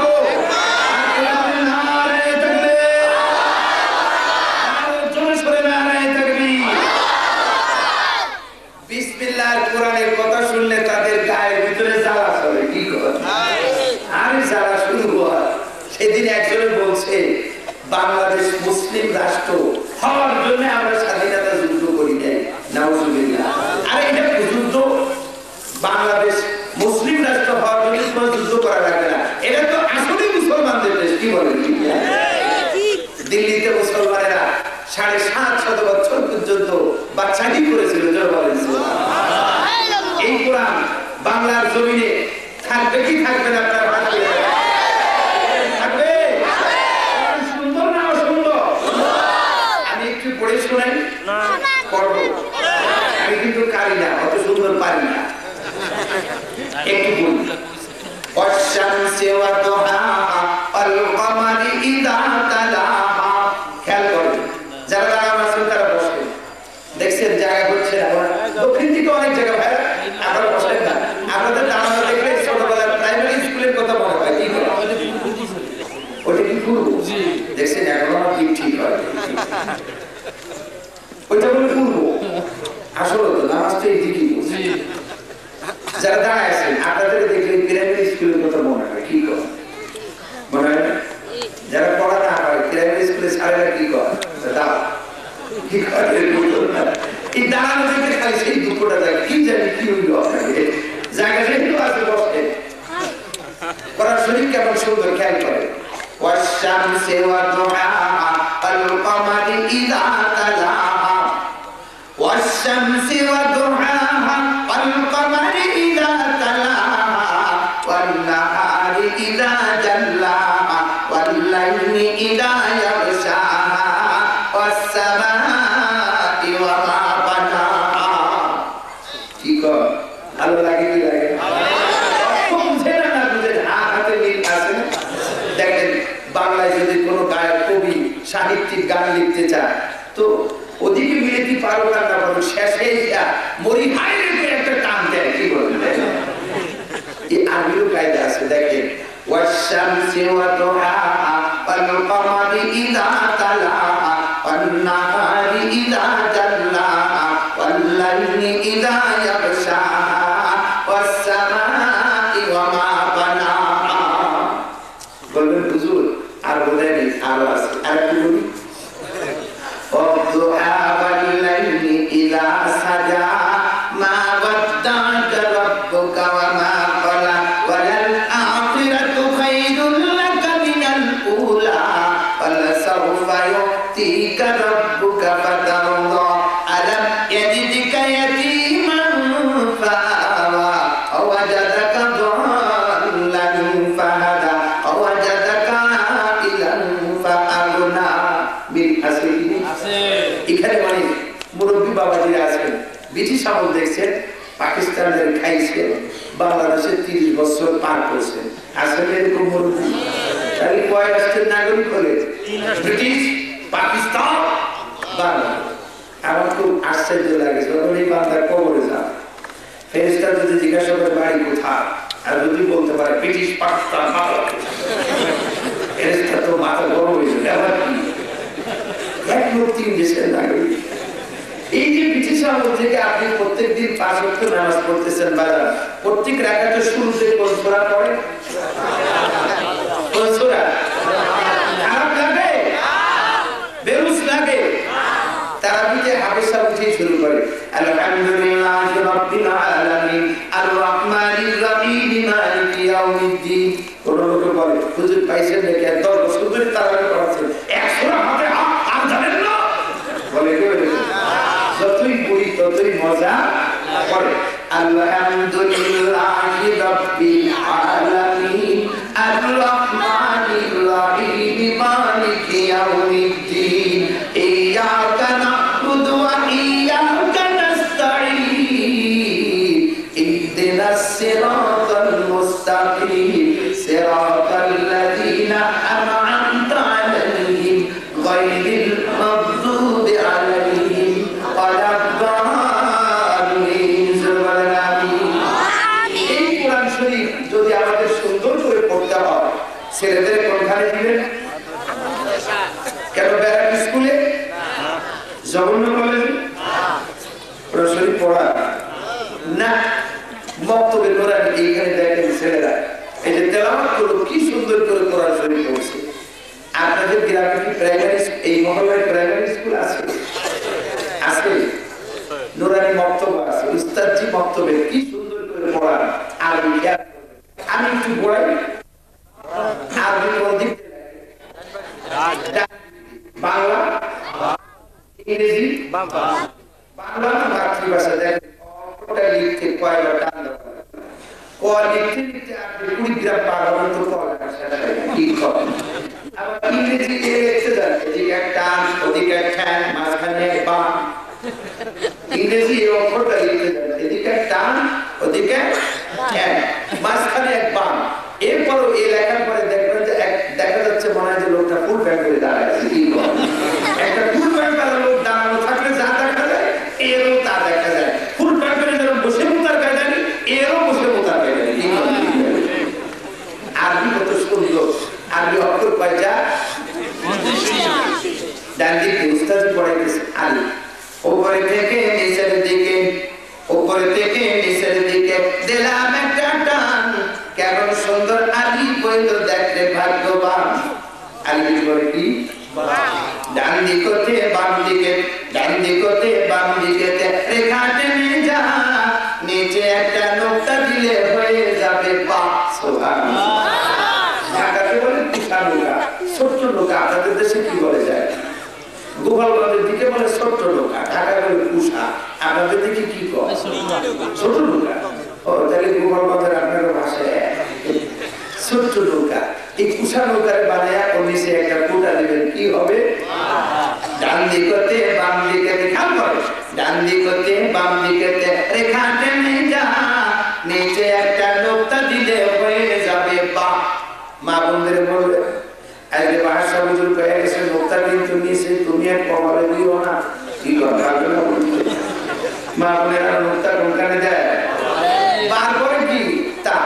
বিসমিল্লাহর কোরআনের কথা শুনলে তাদের গায়ের ভিতরে জ্বালা চলে। কি কথা? আরে জ্বালা শুরু হয়। সেদিন একজনে বলছে বাংলাদেশ মুসলিম রাষ্ট্র হওয়ার জন্য আমরা স্বাধীনতা যুদ্ধ করি নাই। নাউজুবিল্লাহ। আরে এটা যুদ্ধ, বাংলাদেশ মুসলিম রাষ্ট্র হওয়ার জন্য কোনো যুদ্ধ করা লাগবে না। এটা তো আসলে মুসলমানদের দেশ। কি বলেন? দিল্লিতে মুসলমানেরা 750 বছর পর্যন্ত বাচ্চাই করেছিল। এই কোরআন বাংলার জমিনে থাকবে কি থাকবে না? আপনার থাকবে? সুন্দর না অসুন্দর? আমি একটু পড়ে শোনাই, পড়বো। আমি কিন্তু কারি না, অত সুন্দর পারি না। একটু বলি। ওয়াশ-শামসি ওয়া দুহাহা ওয়াল কমারি ইযা তালাহা। খেয়াল করুন, যারা নামাজ পড়েন তারা বসেন। দেখছেন জায়গা হচ্ছে না। দক্ষিণ দিকে অনেক জায়গা ভাই, আপনারা বসেন না। আপনাদের দাঁড়ানো দেখলে ছোটবেলার প্রাইমারি স্কুলের কথা মনে হয়। কি করে ওটা কি পূর্ব? দেখছেন এখন আমার দিক ঠিক হয়। ওইটা বলে পূর্ব, আসলে তো নামাজ তো এই দিকেই। যারা দাঁড়ায় আছেন আপনাদের দেখলে প্রাইমারি স্কুলের কথা মনে হয়। কি করে মনে হয়? যারা পড়া না হয় প্রাইমারি স্কুলে স্যারেরা কি করে? দাও কি করে? এই দাঁড়ানো দেখলে খালি সেই দুঃখটা থাকে। কি জানি কি হইল আপনাকে জায়গা যেহেতু আছে বসে। কোরআন শরীফ কেমন সুন্দর, খেয়াল করে। ওয়াশ-শামসি ওয়া দুহাহা ওয়াল কমারি ইযা তালাহা। ওয়াশ-শামসি ওয়া দুহাহা ওয়াল কমারি ইযা তালাহা ওয়ান নাহারি ইযা জাল্লাহা ওয়াল লাইলি ইযা ইয়াগশাহা ওয়াস সামাই ওয়া মা বানাহা। কি কর? ভালো লাগে কি লাগে? দেখেন বাংলায় যদি কোনো গায়ক, কবি, সাহিত্যিক গান লিখতে চায় তো ওদিকে মিলেতে পারো না পারো, শেষে মরি হাই একটা টান দেয়। কি বলবেন? এই আরবিরও কায়দা আছে। দেখেন ওয়াশ-শামসি ওয়া দুহাহা ওয়াল কমারি ইযা তালাহা ওয়ান নাহারি ইযা জাল্লাহা ওয়াল লাইলি ইযা ইয়াগশাহা ওয়াস সামাই ওয়া মা বানাহা। বলবেন হুজুর আর বোঝেনি, আরো আছে। আর কি বলি? ওয়াদ-দুহা ওয়াল লাইলি ইযা সাজা মা ওয়াদ্দা'কা রাব্বুকা ওয়া মা ক্বালা ওয়ালাল আখিরাতু খায়রুল লাকা মিনাল উলা ওয়ালাসাউফা ইউ'তিকা রাব্বুকা ফাতারদা আলাম ইয়াজিদকা ইয়াতীমান ফাআওয়া ওয়াজাদাকা দাল্লান ফাহাদা ওয়াজাদাকা আইলান ফাআগনা। মিল আছে কি? আছে। এখানে মানে মুরব্বী বাবাজিরা আছেন, ব্রিটিশ আমল দেখছেন, পাকিস্তানের খাইছেন, বাংলাদেশে 30 বছর পার করছেন। আসলে এরকম মুরব্বী তাহলে কয় রাষ্ট্রের নাগরিক হলে? ব্রিটিশ, পাকিস্তান, বাংলাদেশ। আমার খুব আশ্চর্য লাগে যখন এই বান্দার কবরে যান, ফেরেশতা যদি জিজ্ঞাসা করে বাড়ি কোথায়, আর যদি বলতে পারে ব্রিটিশ, পাকিস্তান, বাংলাদেশ, ফেরেশতা তো মাথা গরম হয়ে যাবে। আবার কি এক লোক 3 দেশের নাগরিক। এই যে ব্রিটিশ আমল থেকে আপনি প্রত্যেকদিন 5 ওয়াক্ত নামাজ পড়তেছেন, বাজার প্রত্যেক রাকাতের শুরুতে কোন সূরা পড়ে? কোন সূরা? খারাপ লাগে? বেরুস লাগে? তারাবিতে হাবেশা উঠে শুরু করে আলহামদুলিল্লাহি রাব্বিল আলামিন আর রহমানির রহিম মালিকি ইয়াউমিদ্দিন। কোন লোক বলে হুজুর পাইছেন নাকি 10 বছর ধরে তারাবি পড়াচ্ছেন, 1 সূরা হাতে আর জানেন না? বলে কে বলে? যতই পড়ি ততই মজা করে। আলহামদুলিল্লাহি রাব্বিল আলামিন আর রহমানির রহিম মালিকি ইয়াউমিদ্দিন ইয়্যাকা না'বুদু ওয়া ইয়্যাকা নাস্তাঈন ইহদিনাস সিরাতাল মুস্তাকিম সিরাতাল্লাযীনা আন'আমতা আলাইহিম গায়রিল মাগদুবি আলাইহিম ওয়ালাদ-দাল্লিন। এই কোরআন শরীফ যদি আমাদের সুন্দর করে পড়তে হয়, ছেলেদের কোনখানে দিবেন? কেন ব্যারাক স্কুলে, জগন্নাথ কলেজে কোরআন শরীফ পড়া না? মক্তবে কোরআন এইখানে দেখেন ছেলেরা এই যে তেলাওয়াত করলো, কি সুন্দর করে কোরআন শরীফ পড়ছে। আপনাদের গ্রামে কি প্রাইমারি, এই মহল্লায় প্রাইমারি স্কুল আছে? আছে, নুরানি মক্তব আছে, উস্তাদজি মক্তবে কি সুন্দর করে পড়ান। আরবি আমি একটু পড়াই, আরবি অধিক, বাংলা, ইংরেজি, বাংলা মাতৃভাষা দেখেন লিখতে কয়বার টান দেওয়া, ক লিখতে লিখতে আপনি 20 গ্রাম পার হবেন তো কি করেন। আবার ইংরেজি লিখতে যান, এদিকে এক টান, ওদিকে এক ঠ্যাং, মাঝখানে এক বাম। ইংরেজি এই অক্ষরটা লিখতে যান, এদিকে এক টান, ওদিকে ঠ্যাং, মাঝখানে এক বাম। এরপরও এই লেখার পরে দেখবেন যে দেখা যাচ্ছে মনে হয় যে লোকটা ফুল প্যান্ট করে দাঁড়ায় আছে। কি করে একটা ফুল প্যান্ট কালার লোক দাঁড়ানো থাকলে যা দেখা যায় এরও তা দেখা যায়। ফুল প্যান্ট করে যেন বসে মোতার কায়দানি, এরও বসে মোতার কায়দানি। আরবি কত সুন্দর, আরবি অক্ষর কয়টা? ডান দিকে উস্তাদ পড়াইতেছে আলী, উপরে থেকে নিচের দিকে, উপরে থেকে নিচের দিকে দিলাম একটা টান, কেমন সুন্দর আলী বইল দেখতে ভাগ্যবান। আলী বলে কি? ডান দিকে বাম দিকে, ডান দিকে বাম দিকে রেখা টেনে যা, নিচে একটা নোকতা দিলে হয়ে যাবে পা। সুবহানাল্লাহ। ঢাকাতে বলে কুষা নৌকা, ছোট্ট নৌকা। আপনাদের দেশে কি বলে যায়? গোপালগঞ্জের দিকে বলে ছোট্ট নৌকা, ঢাকায় বলে কুষা। আপনাদের দিকে কি কয়? ছোট নৌকা। ও তাহলে গোপালগঞ্জের আপনার ভাষায় ছোট্ট নৌকা। এই কুষা নৌকারে বানায়া ও নিচে একটা কুটা দিবেন, কি হবে? ডান দিকে বাম দিকে খেয়াল করে, ডান দিকে বাম দিকে রেখা টেনে যা, নিচে একটা নোকতা দিলে হয়ে যাবে পা। মা বোনদের বলবে আজকে ভাষা বুঝুর পেয়ে গেছে, নোকতা কিন্তু নিচে তুমি এক কমালে দিও না। কি কথা মা বোনেরা নোকতা কোনখানে দেয়? বার করে কি তা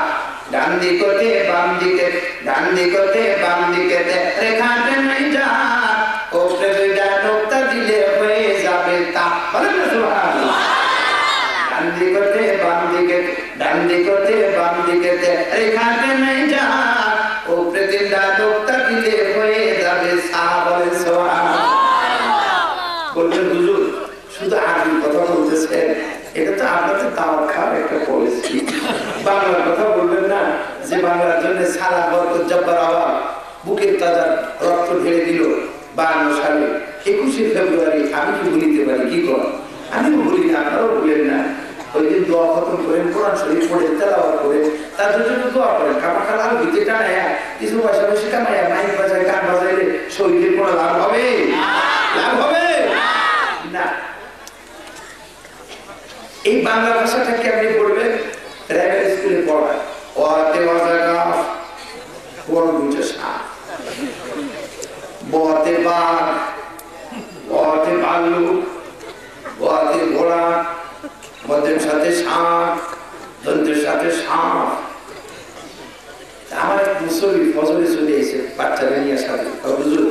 ডান দিকে বাম দিকে, ডান দিকে বাম দিকে রেখা টেনে যা, ওপরে দুইটা নোকতা দিলে হয়ে যাবে তা। বলেন না সুবহানাল্লাহ। ডান দিকে বাম দিকে, ডান দিকে বাম দিকে রেখা টেনে যা, ওপরে তিনটা নোকতা দিলে হয়ে যাবে সা। বলেন সুবহানাল্লাহ। বলবেন হুজুর শুধু আরবি কথা বলতেছেন, এটা তো আপনাদের দাওয়াত খাওয়ার একটা পলিসি। বাংলার কথা বলবেন না, যে বাংলার জন্য সারা বরকত জব্বার আওয়াজ বুকের তাজা রক্ত ঢেলে দিল 52 সালে 21শে ফেব্রুয়ারি। আমি কি ভুলিতে পারি? কি কর, আমিও ভুলি না, আপনারাও ভুলেন না। ওই দিন দোয়া খতম করেন, কোরআন শরীফ পড়ে তেলাওয়াত করে তাদের জন্য দোয়া করেন। খাবার খালা আর ভিতরে টানায়া কিছু পয়সা পয়সা কামাইয়া মাইক বাজায়, গান বাজাইলে শরীরের কোনো লাভ হবে? লাভ হবে না। এই বাংলা ভাষাটাকে আপনি পড়বেন প্রাইমারি স্কুলে পড়ায়, ওয়াতে ওয়াজাকা কোন দুটো সাপ, বতে বাঘ, বতে ভাল্লুক, বতে ঘোড়া, বতের সাথে সাপ, দন্তের সাথে সাপ। আমার এক মুসল্লি ফজরে চলে এসে বাচ্চারা নিয়ে সাথে, হুজুর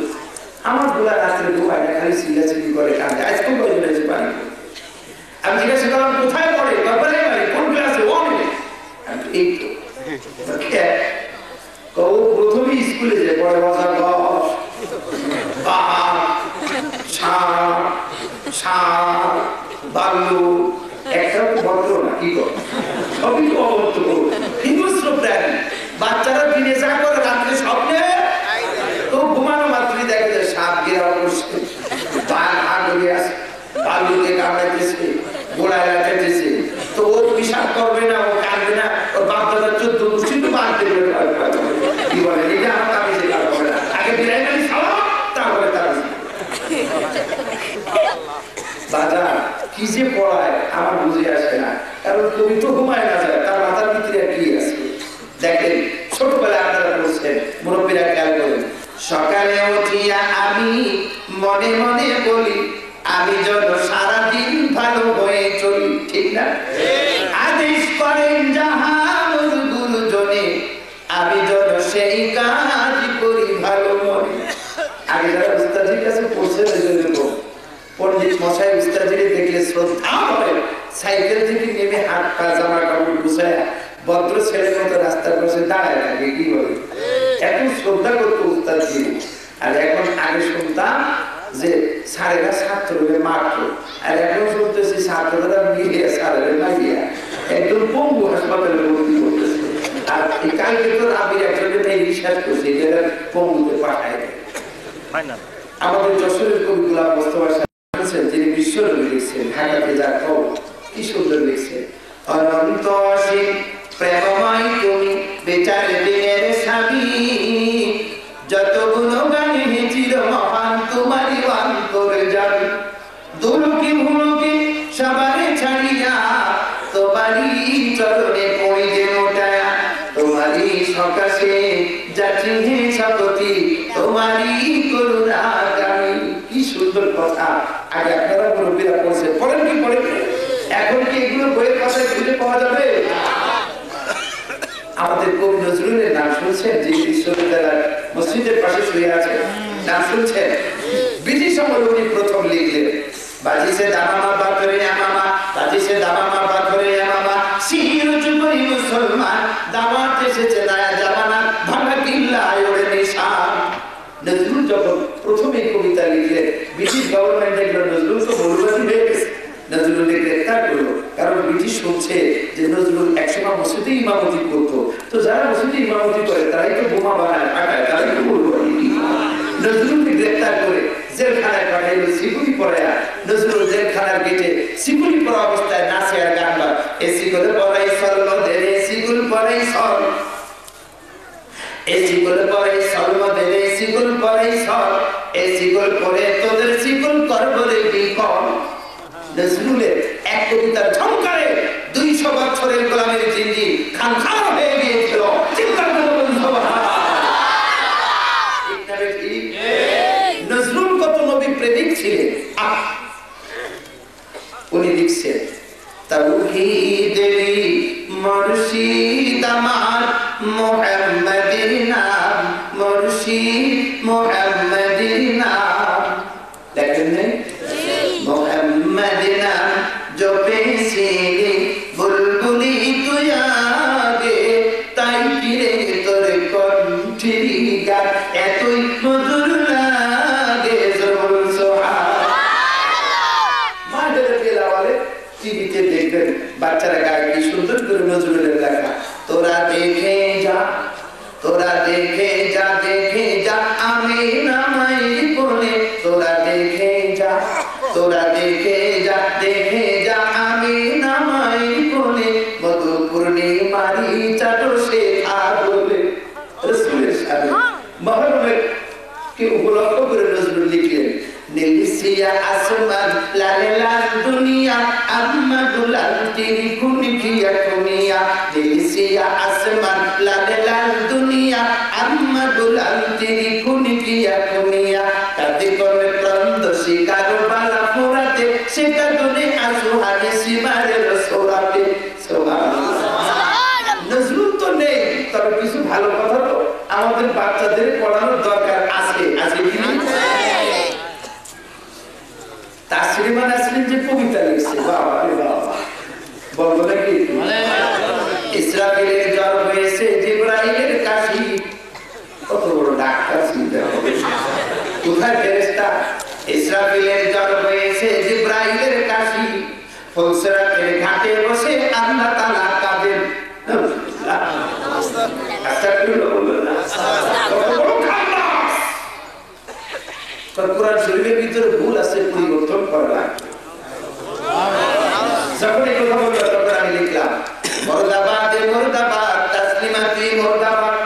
আমার গোলা রাত্রে ঘুমায় না, খালি চিল্লাচিল্লি করে কাঁদে, আজকে কয়জন এসে পানি। আমি জিজ্ঞাসা করলাম কোথায় পড়ে? বাবারে বাড়ি কোন ক্লাসে? এই তো প্রথমেই স্কুলে যে পড়ে বাল্লু একটা ভদ্র না, কি কর সবই তো অভদ্র হিংস্র প্রাণী। বাচ্চারা দিনে যা করে রাত্রে স্বপ্নে তো ঘুমানো মাত্রই দেখে যে সাপ গেরাও করছে, বাল্লুকে কামড়াইতেছে, গোড়ায় লাগাইতেছে। তো ও পিসাব করবে না, ও কাঁদবে না, ওর বাপ দাদা 14 গোষ্ঠী তো বাঁধতে কি বলে এটা আমার কামিজে কাটবে না, আগে প্রাইমারি খাওয়া তারপরে তার বাজার কি যে পড়ায় আমার বুঝে আসে না। কারণ তুমি তো ঘুমায় না যায়, তার শ্রদ্ধা করে সাইকেল থেকে নেমে হাত পা জামা কাপড় গুছায় ভদ্র ছেলের মতো রাস্তার পাশে দাঁড়ায় থাকে কি বলে এখন শ্রদ্ধা করতো উস্তাদ জি। আর এখন আগে শুনতাম যে স্যারেরা ছাত্রকে মারতো আর এখন শুনতেছি ছাত্ররা মিলিয়ে স্যারের মারিয়া একদম পঙ্গু হাসপাতালে ভর্তি করতেছে। আর এই কালকে তো আবির একজনের বিশ্বাস করছে এরা পঙ্গুতে পাঠায় দেয়। আমাদের যশোরের কবি গোলাম মোস্তফা সাহেব যিনি বিশ্বনবী লিখছেন ঢাকাতে যা খবর কি সুন্দর লিখছেন অনন্ত অসীম প্রেমময় তুমি বেচারে দিনের স্বামী যত গুণগানে চির মহান তোমারই অন্তরে যাবে দুলুকি ভুলুকি সবারে ছাড়িয়া তোমারই চরণে পড়িতে মোটায়া তোমারই সকাশে যাচ্ছি হে সততি তোমারই করুণা গামী। কি সুন্দর কথা। আগে আপনারা মুরব্বীরা পড়ছে পড়েন কি পড়েন এখন কি এগুলো বইয়ের কথায় খুঁজে পাওয়া যাবে? আমাদের কবি নজরুলের নাম শুনছেন যে বিশ্ববিদ্যালয় মসজিদের পাশে শুয়ে আছে নাম শুনছেন? ব্রিটিশ আমলে উনি প্রথম লিখলেন বাজিছে দামামা পাথরে আমামা বাজিছে দামামা পাথরে আমামা শির উঁচু করি মুসলমান দাওয়াত এসেছে নয়া জামানা ভাঙা কিল্লায় ওরে নিশান। নজরুল যখন প্রথম এই কবিতা লিখলেন ব্রিটিশ গভর্নমেন্ট দেখলো নজরুল তো মৌলবাদী হয়ে গেছে নজরুলকে গ্রেফতার করলো কারণ ব্রিটিশ শুনছে যে নজরুল একসময় মসজিদে ইমামতি করতো তো যারা মসজিদে ইমামতি করে তারাই তো বোমা বানায় ফাটায় তারাই তো মৌলবাদী। নজরুলকে গ্রেফতার করে জেলখানায় পাঠাইল সিকুলি পড়ায়া নজরুল জেলখানার গেটে সিকুলি পড়া অবস্থায় নাচে আর গান গায় এ সিকুল পড়াই সলম দেরে সিকুল পড়াই সল এ সিকুল পড়াই সলম দেরে সিকুল পড়াই সল এ সিকুল পড়ে তোদের সিকুল করবো রে বিকল। নজরুলের এক কবিতার ঝংকারে 200 বছরের গোলামের জিন্দি খান খান হয়ে গিয়েছিল। চিন্তা করুন নজরুল কত নবী প্রেমিক ছিলেন। উনি লিখছেন তাওহীদের মুর্শিদ আমার মুহাম্মদের নাম মুর্শিদ মুহাম্মদের নাম দেখেন নাই মুহাম্মদের নাম জপেছিলি বুলবুলি তুই আগে তাই কিরে তোর কণ্ঠের গান এতই মধুর লাগে জবর সুবহানাল্লাহ। মাদের তেলাওয়ালে টিভিতে দেখবেন বাচ্চারা গায় কি সুন্দর করে নজরুলের লেখা তোরা দেখে যা তোরা দেখে যা দেখে যা আমি নামাই কোনে তোরা দেখে যা তোরা দেখে যা দেখে যা আমি নামাই কোনে মধু পূর্ণিমারি চাটো শেখা বলে রাসূলের শানে মহরমের কে উপলক্ষ করে নজরুল লিখলেন নীলিসিয়া আসমান লালে লাল দুনিয়া আম্মা দুলাল তিরি কুনি কিয়া কুনিয়া নীলিসিয়া আসমান লালে লাল দুনিয়া আম্মা দুলাল তিরি কুনি কিয়া কুনিয়া কাতে করে প্রন্দ শিকার বালা পুরাতে সেটা দুনে আসুহানে সীমারে রসোরাতে সুবহানাল্লাহ। নজরুল তো নেই তবে কিছু ভালো কথা তো আমাদের বাচ্চাদের পড়ানোর দরকার আছে আছে কি না? তাসলিমা নাসরিন যে কবিতা লিখছে বাবা রে বাবা বলবো নাকি ইসরাফিলের জ্বর হয়েছে জিবরাইলের কাশি কত বড় ডাক্তার চিন্তা করে কোথায় ফেরেশতা ইসরাফিলের জ্বর হয়েছে জিবরাইলের কাশি ফুলসরাতের ঘাটে বসে আল্লাহ তাআলা কাঁদেন আস্তাগফিরুল্লাহ বলবেন না কোরআন শরীফের ভিতরে ভুল আছে পরিবর্তন করা লাগবে। যখন এই কথা বললাম তখন আমি লিখলাম মুর্দাবাদ মুর্দাবাদ তাসলিমাতি মুর্দাবাদ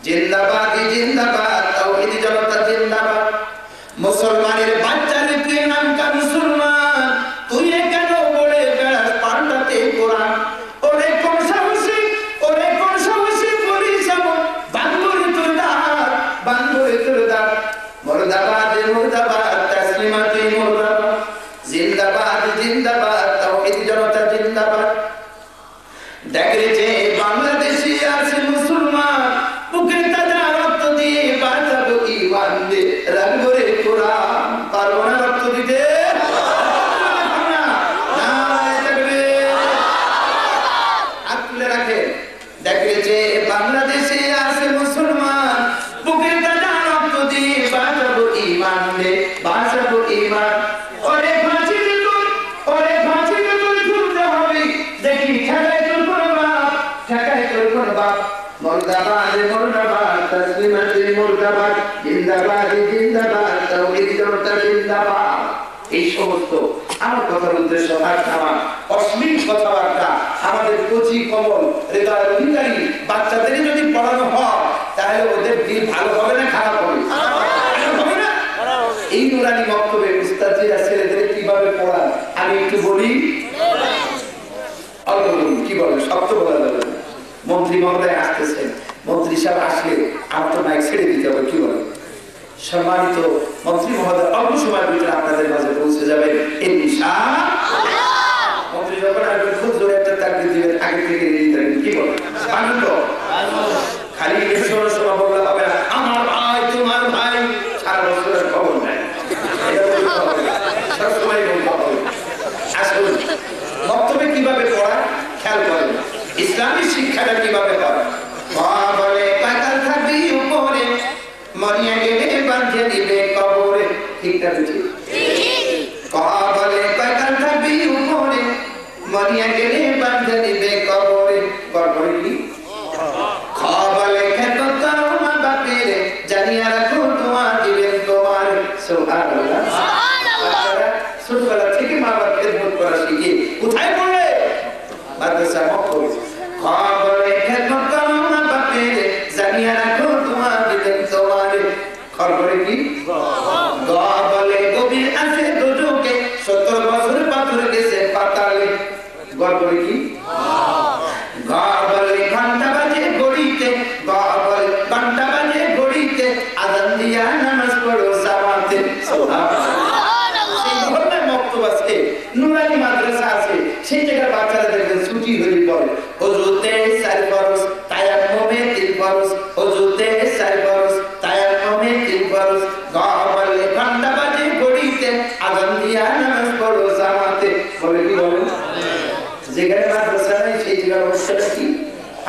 জিন্দাবাদ জিন্দাবাদ তাওহীদ জনতা জিন্দাবাদ। মুসলমানের বাচ্চার তুই নাম কা মুসলমান তুই কেন বলে বেড়াস পাল্টাতে কোরআন ওরে কোন সাহসী বলিস বান্দরে তোর দাঁত মুর্দাবাদ মুর্দাবাদ তাসলিমাতি মুর্দাবাদ জিন্দাবাদ জিন্দাবাদ তাওহীদ জনতা জিন্দাবাদ। দেখরে যে বাংলাদেশি আছে মুসলমান বুকে তাজা রক্ত দিয়ে করে রাখে। দেখে যে বাংলাদেশে আছে মুসলমান, বুকের তাজা রক্ত দিয়ে বাঁচাবো ঈমান রে, বাঁচাবো ঈমান। ওরে ফাঁসিতে তুল, ওরে ফাঁসিতে তুল ঝুলতে হবে। দেখি ঠেকায় তোর কোন বাপ, ঠেকায় তোর কোন বাপ। মুর্দাবাদ মুর্দাবাদ, তসলিমাত মুর্দাবাদ, জিন্দাবাদ জিন্দাবাদ, তাওহীদ জনতা জিন্দাবাদ। এই সমস্ত আমার কথার উদ্দেশ্য অশ্লীল কথাবার্তা আমাদের কচি কমল হৃদয়ের অধিকারী বাচ্চাদের যদি পড়ানো হয় তাহলে ওদের দিল ভালো হবে না খারাপ হবে? হবে না। এই নুরানি বক্তব্যে উস্তাদজিরা ছেলেদের কিভাবে পড়ান আমি একটু বলি, অল্প বলি। কি বলেন? সব তো বলা যাবে। মন্ত্রী মহোদয় আসতেছেন, মন্ত্রী সাহেব আসলে আমার তো মাইক ছেড়ে দিতে হবে। কি বলেন? সম্মানিত মন্ত্রী মহোদয় অল্প সময়ের ভিতরে আপনাদের মাঝে পৌঁছে যাবেন ইনশাআল্লাহ। মন্ত্রী যখন আসবেন খুব জোরে একটা তাকবীর দিবেন, আগে থেকে রেডি থাকবেন। কি বলেন? আনন্দ খালি এসবের সময় বললে হবে না আমার ভাই তোমার ভাই, সারা বছরের খবর নাই, সবসময় বলতে হবে। আসুন বক্তব্যে কিভাবে পড়া খেয়াল করেন, ইসলামী শিক্ষাটা কিভাবে হয়। বলে পাতাল থাকবি উপরে, মরিয়া গেলে বাঁধে দিবে কবরে। ঠিকটা বুঝি? বলে পাতাল থাকবি উপরে, মরিয়া গেলে বাঁধে দিবে কবরে। কবরে কি? বলে খেত মা বাপের, জানিয়া রাখো তোমার দিবেন তোমার। সুবহানাল্লাহ। ছোটবেলা থেকে মা বাপ খেদমত করা শিখে কোথায় পড়ে? মাদ্রাসা মক্তবে। বলে খেত মা বাপের, জানিয়া রাখো তোমার দিবেন তোমার। খবরে কি? বলে গভীর আছে দুজকে, 70 বছর পাথর গেছে পাতালে। গড়বড়ে কি? বলে ঘন্টা বাজে ঘড়িতে, বলে ঘন্টা বাজে ঘড়িতে, আযান দিয়া নামাজ পড়ো জামাতে। নুরানি মাদ্রাসা আছে, সেই জায়গায় বাচ্চারা দেখবেন ছুটি হয়ে পড়ে। ওযুতে 4 ফরজ, তায়াম্মুমে 3 ফরজ, ওযুতে 4 ফরজ, তায়াম্মুমে 3 ফরজ। বলে ঘন্টা বাজে ঘড়িতে, আযান দিয়া নামাজ পড়ো জামাতে। বলে কি বলেন? যেখানে মাদ্রাসা নাই সেই জায়গার অবস্থাটা কি?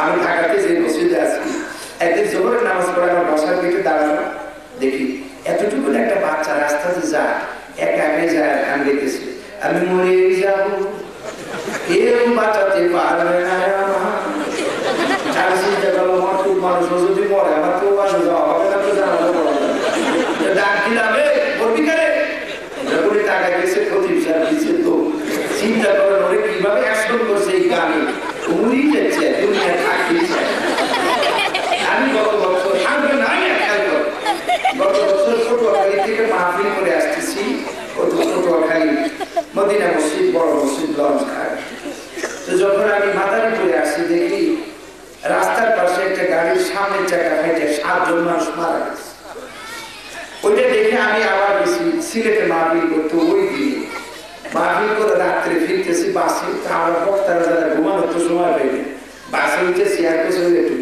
আমি ঢাকাতে যে মসজিদে আছি, একদিন জোহরের নামাজ পড়ে আমার বাসার গেটে দাঁড়ানো, দেখি এতটুকু একটা বাচ্চা রাস্তাতে যায়, একা একাই যায়, গান গাইতেছে, আমি মরে যাব কেউ বাঁচাতে পারবে না আমার। চিন্তা করলো আমার খুব মানুষ যদি মরে আমার তো মানুষ যাওয়া হবে না, তো জানাবো ডাক দিলাম বলবি কারে যখনই টাকা গেছে প্রতিষ্ঠা দিচ্ছে। তো চিন্তা করেন ওরে কিভাবে অ্যাকশন করছে এই গানে, উড়ি যাচ্ছে দুনিয়া থাকিয়েছে। আমি গত বছর থাকবে না গত বছর পটুয়াখালী থেকে মাহফিল করে আসতেছি। পটুয়াখালী মদিনা মসজিদ, বড় মসজিদ লঞ্চ খায়। তো যখন আমি মাদারি করে আসছি দেখি রাস্তার পাশে একটা গাড়ির সামনের চাকা ফাইটে 7 জন মানুষ মারা গেছে। ওইটা দেখে আমি আবার গেছি সিলেটে মাহফিল করতে। ওই দিন মাহফিল করে রাত্রে ফিরতেছি বাসে, আমরা বক্তারা যারা ঘুমানোর তো সময় পাইনি, বাসে উঠেছি আর কিছু একটু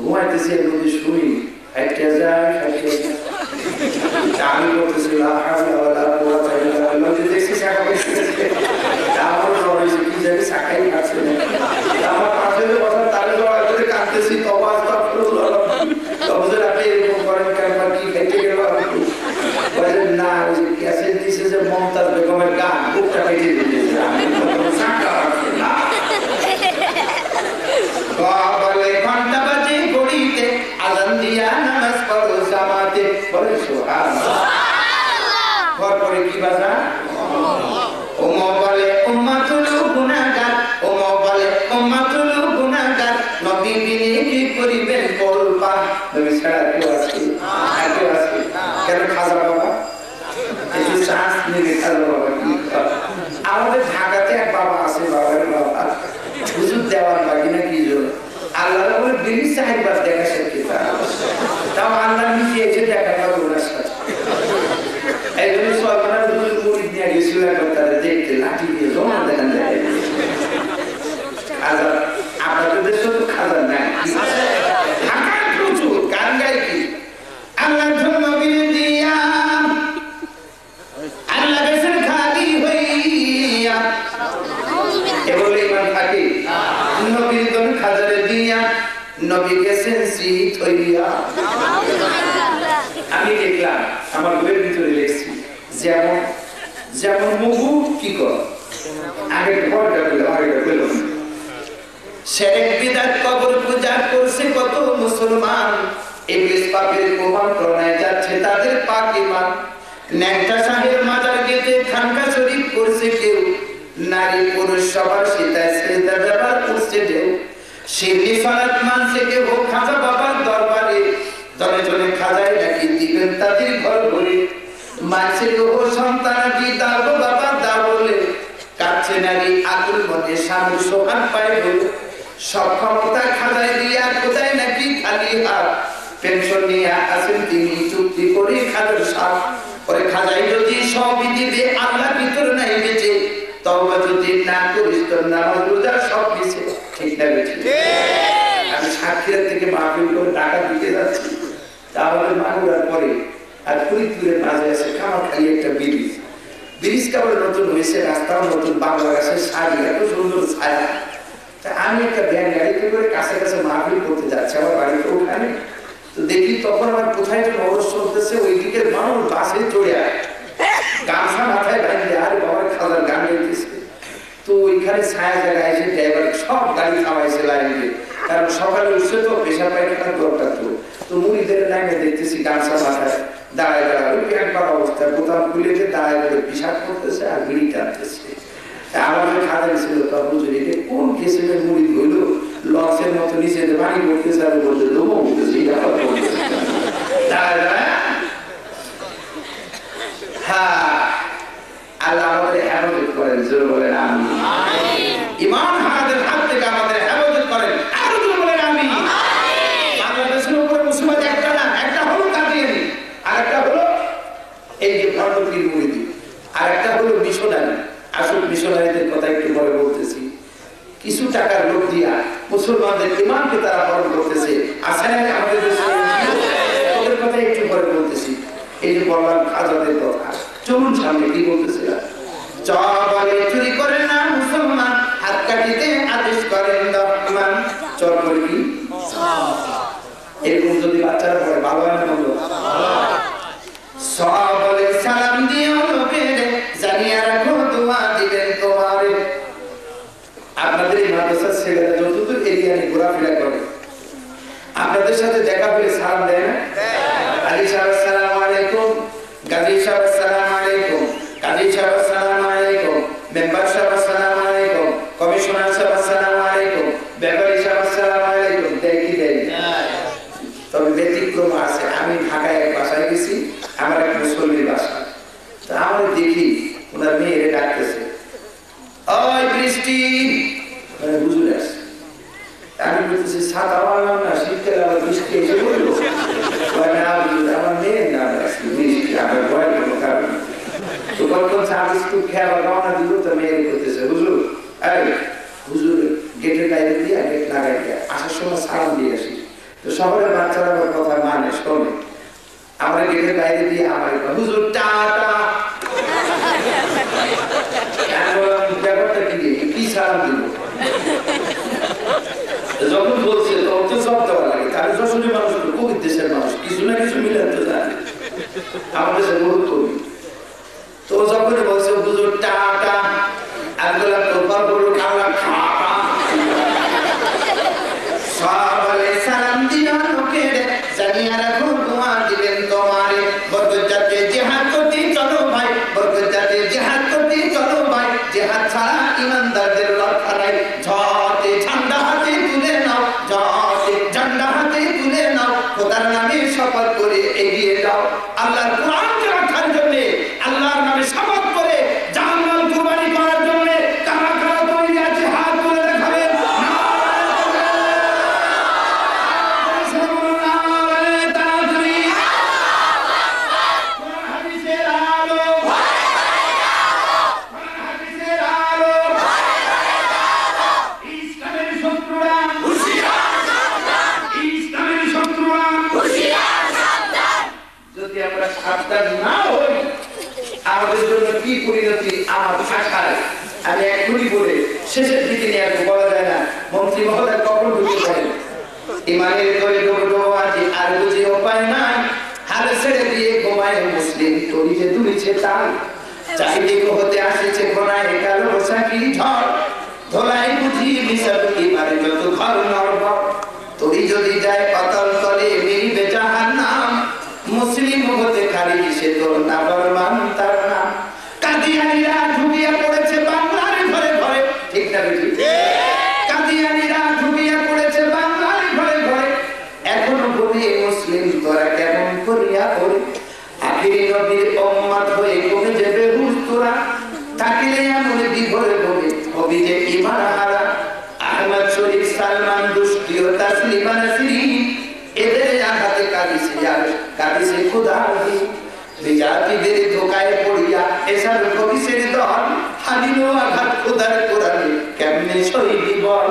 ঘুমাইতেছি, এর মধ্যে শুনি হাইটে যায় আমি বলতেছি দেখছি শাখা আমার জ্বর হয়েছে কি জানি শাখাই খাচ্ছে না। আমার পাশে কথা তালে জড়া করে কাঁদতেছি, তবাজ তবজের আপনি এরকম করেন কেন, কি খাইতে গেল না ওই ক্যাসেট দিছে যে মমতাজ বেগমের গান, বুকটা কেটে দিতেছে। বলে ঘন্টা বাজে ঘড়িতে, আযান দিয়া নামাজ পড়ো জামাতে। বলে সুবহানাল্লাহ। ঘর পরে কি বাজা? ওমা বলে উম্মাতুল গুনাহগার, ওমা বলে উম্মাতুল গুনাহগার, নবী বিনে কি করিবেন বলবা। নবী ছাড়া কেউ আছে? কেউ আছে? কেন খাজা বাবা একটু চান্স নিবে? খাজা বাবা কি? আমাদের ঢাকাতে এক বাবা আছে, বাবার বাবা হুজুর দেওয়ার বাকি না কি জন্য আল্লাহ বলে 20 বার দেখা শেখে, তাও আল্লাহ নিজে এসে দেখা পাবো ওনার সাথে। একজন সরকার মুড়ি নিয়ে গেছিল তারা দেখতে, লাঠি দিয়ে জমা দেখান যায়। খাজা আপনাদের দেশে তো খাজা নাই, ঢাকায় প্রচুর গান গায় কি আল্লাহ জন্য বিনে দিয়া আল্লাহ বেসের খা নবী গেছেন শীত হইয়া। আমি দেখলাম আমার বইয়ের ভিতরে লিখছি যেমন যেমন মুহু কি কর আগে পরটা পেল আগে পেল শিরক বিদআত কবর পূজা করছে কত মুসলমান ইবলিস পাপের প্রমাণ প্রণয় যাচ্ছে তাদের পাক ঈমান নেকটা সাহেব মাজার গেতে খানকা শরীফ করছে কেউ নারী পুরুষ সবার সিতায় সেজদা ব্যবহার করছে ঢেউ শিরনি সালাত মানছে কেউ খাজা বাবার দরবারে জনে জনে খাজায় নাকি দিবেন তাদের ঘর ভরে মানছে কেউ সন্তান কি দাও বাবা দাও বলে কাছে নারী আকুল মনে স্বামী সোহান পায় বলে সব ক্ষমতা খাজায় দিয়া কোথায় নাকি খালি হাত পেনশন নিয়ে আসেন তিনি চুক্তি করে খাজার সাপ ওরে খাজাই যদি সবই দিবে আল্লাহ ভিতর নাই বেঁচে তওবা যদি না করিস তোর নামাজ রোজা সব দিছে ঠিক না বেঁচে আমি সাক্ষীরা থেকে মাহফিল করে টাকা দিতে যাচ্ছি তাহলে মাগুরার পরে আর ফরিদপুরের মাঝে আছে খামাখালি একটা ব্রিজ ব্রিজটা বলে নতুন হয়েছে রাস্তাও নতুন বাংলা গাছের শাড়ি এত সুন্দর ছায়া আমি একটা ব্যান গাড়িতে করে কাছে কাছে মাহফিল করতে যাচ্ছি আমার বাড়িতে ওখানে তো দেখি তখন আমার কোথায় একটা নরস চলতেছে ওই দিকের মানুষ বাসে চড়ে গামছা মাথায় বাঁধে আর বাবার খালার গান গাইতেছে তো ওইখানে ছায়া জায়গায় এসে ড্রাইভার সব গাড়ি থামাইছে লাইনে কারণ সকালে উঠছে তো পেশা পায়খানার দরকার তো মুড়িদের লাইনে দেখতেছি গামছা মাথায় দাঁড়ায় দাঁড়ায় ওই একবার অবস্থা বোতাম খুলে যে দাঁড়ায় করে পেশাব করতেছে আর বিড়ি টানতেছে আমাদের খাতা ছিল তখন যদি কোন কেসের মুড়ি ধরল লক্সের মতো নিচে পানি পড়তেছে আর বলতে লোমো উঠতেছে আল্লাহ আমাদের হেফাজত করেন জোর বলেন আমিন ঈমান হারাদের হাত থেকে আমাদের হেফাজত করেন আর জোর বলেন আমিন বাংলাদেশের উপরে মুসিবত একটা না একটা হলো কাদিয়ানি আর একটা হলো এই যে ভারতীয় মুরিদি আর একটা হলো মিশনারি আসল মিশনারিদের কথা একটু পরে বলতেছি কিছু টাকার লোক দিয়া মুসলমানদের ঈমানকে তারা হরণ করতেছে আসলে আমাদের দেশে ওদের কথা একটু পরে বলতেছি এই যে বললাম খাজাদের কথা চলুন সামনে কি বলতেছে চলে চুরি করে না মুসলমান হাত কাটিতে আদেশ করেন রহমান চল করে কি এরকম যদি বাচ্চারা পড়ে ভালো হয় না বললো সব বলে সালাম দিও লোকের জানিয়ে রাখো দোয়া দিবেন তোমারে আপনাদের এই মাদ্রাসার ছেলেরা যতদূর এরিয়া নিয়ে ঘোরাফেরা করে আপনাদের সাথে দেখা পেলে সালাম দেয় না আলী সাহেব আসসালামু আলাইকুম গাজী সাহেব আসসালামু আলাইকুম কাজী সাহেব আসসালামু আলাইকুম মেম্বার সাহেব আসসালামু আলাইকুম কমিশনার সাহেব আসসালামু আলাইকুম ব্যাপারী সাহেব আসসালামু আলাইকুম দেখি দেয় তবে ব্যতিক্রম আছে আমি ঢাকায় এক বাসায় গেছি আমার এক মুসলিমের বাসা তা আমরা দেখি ওনার মেয়েরে ডাকতেছে ওই বৃষ্টি মানে বুঝলে আসছে আমি বলতেছি সাত আমার নাম না শীতকালে আমার বৃষ্টি এসে বললো আমার মেয়ের নাম আসছে বৃষ্টি আমার ভয় কোনো কারণ তো কখন সার্ভিস খুব খেয়াল রওনা দিল তো মেয়ে করতেছে হুজুর এই হুজুর গেটের বাইরে দিয়ে গেট লাগাই দিয়ে আসার সময় সালাম দিয়ে আসি তো শহরের বাচ্চারা আমার কথা মানে শোনে আমরা গেটের বাইরে দিয়ে আমার হুজুর টাটা ব্যাপারটা কি সালাম দিব যখন বলছে তখন তো সব দেওয়া লাগে তাহলে যশোরের মানুষ কবির দেশের মানুষ কিছু না কিছু মিলে তো জানে আমাদের সে বহুত কবি তো যখন বলছে হুজুর টাটা আর বললাম তোফা বলুন আল্লাহ খাটা সবালে সালাম দিও লোকের জানিয়ে রাখো দোয়া দিবেন তোমারে বরকত যাতে জিহাদ করতে চলো ভাই বরকত যাতে জিহাদ করতে চলো ভাই জিহাদ ছাড়া ইমানদারদের রক্ষা নাই ঝড়ে ঝান্ডা হাতে তুলে নাও ঝড়ে ঝান্ডা হাতে তুলে নাও খোদার নামে শপথ করে এগিয়ে যাও আল্লাহর কোরআনকে রক্ষার জন্য আল্লাহর নামে শপথ করে জাহান্নাম কুরবানি করার জন্য কারা কারা তৈরি আছে হাত তুলে দেখাবেন যদি আমরা সাবধান না হই আমাদের জন্য কি পরিণতি আমার ভাষায় আমি এখনই বলে শেষের দিকে নিয়ে বলা যায় না মন্ত্রী মহোদয় কখন ঢুকতে পারেন ইমানের করে ডুবো আজি আর বুঝি উপায় নাই হাল ছেড়ে দিয়ে ঘুমায় মুসলিম তরিতে তুলিছে তাই চারিদিকে হতে আসেছে ঘোড়ায় কালো বৈশাখী ঝড় ধোলাই বুঝি মিশাল ইমানে যত ঘর নরবর তরি যদি যায় পাতাল তলে মিলবে জাহান্নাম মুসলিম হতে খালি সে তোর নাফরমান তার নাম কাদিয়ানীরা ঢুকিয়া পড়েছে বাংলার ঘরে ঘরে ঠিক না ঠিক কাদিয়ানীরা ঢুকিয়া পড়েছে বাংলার ঘরে ঘরে এখনো বলি মুসলিম তোরা কেমন করিয়া করে আখিরি নবীর উম্মত হয়ে কমে যাবে হুজুরা থাকিলে এমন বিভোরে বলে কবি যে ঈমান হারা আহমদ শরীফ সালমান দুষ্টি ও তাসলিমা নাসরিন এদের আঘাতে কাঁদিছে খোদা বিজাতিদের ধোকায় পড়িয়া এসব কবিসের দল হারিল আঘাত খোদার কোরআনে কেমনে শহীদ বল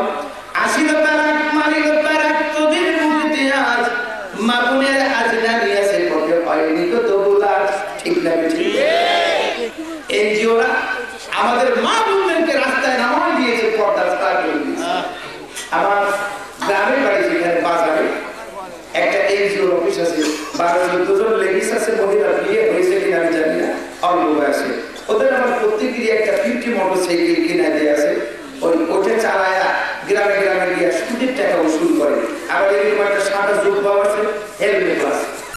আসিল তারাক মারিল তারাক তোদের মুখে আজ মাগুনের আজ দাঁড়িয়েছে পথে হয়নি তো তবুলার ঠিক লাগে ঠিক এনজিওরা আমাদের মা বোনদেরকে রাস্তায় নামায় দিয়েছে পর্দা স্টার্ট করে দিয়েছে আমার গ্রামের বাড়ি যেখানে বাজারে একটা এনজিওর অফিস আছে 12-14 জন লেডিস আছে মহিলা বিয়ে হয়েছে কিনা আমি জানি না অল্প বয়সে ওদের আমার প্রত্যেকেরই একটা 50 মোটরসাইকেল কিনা দিয়ে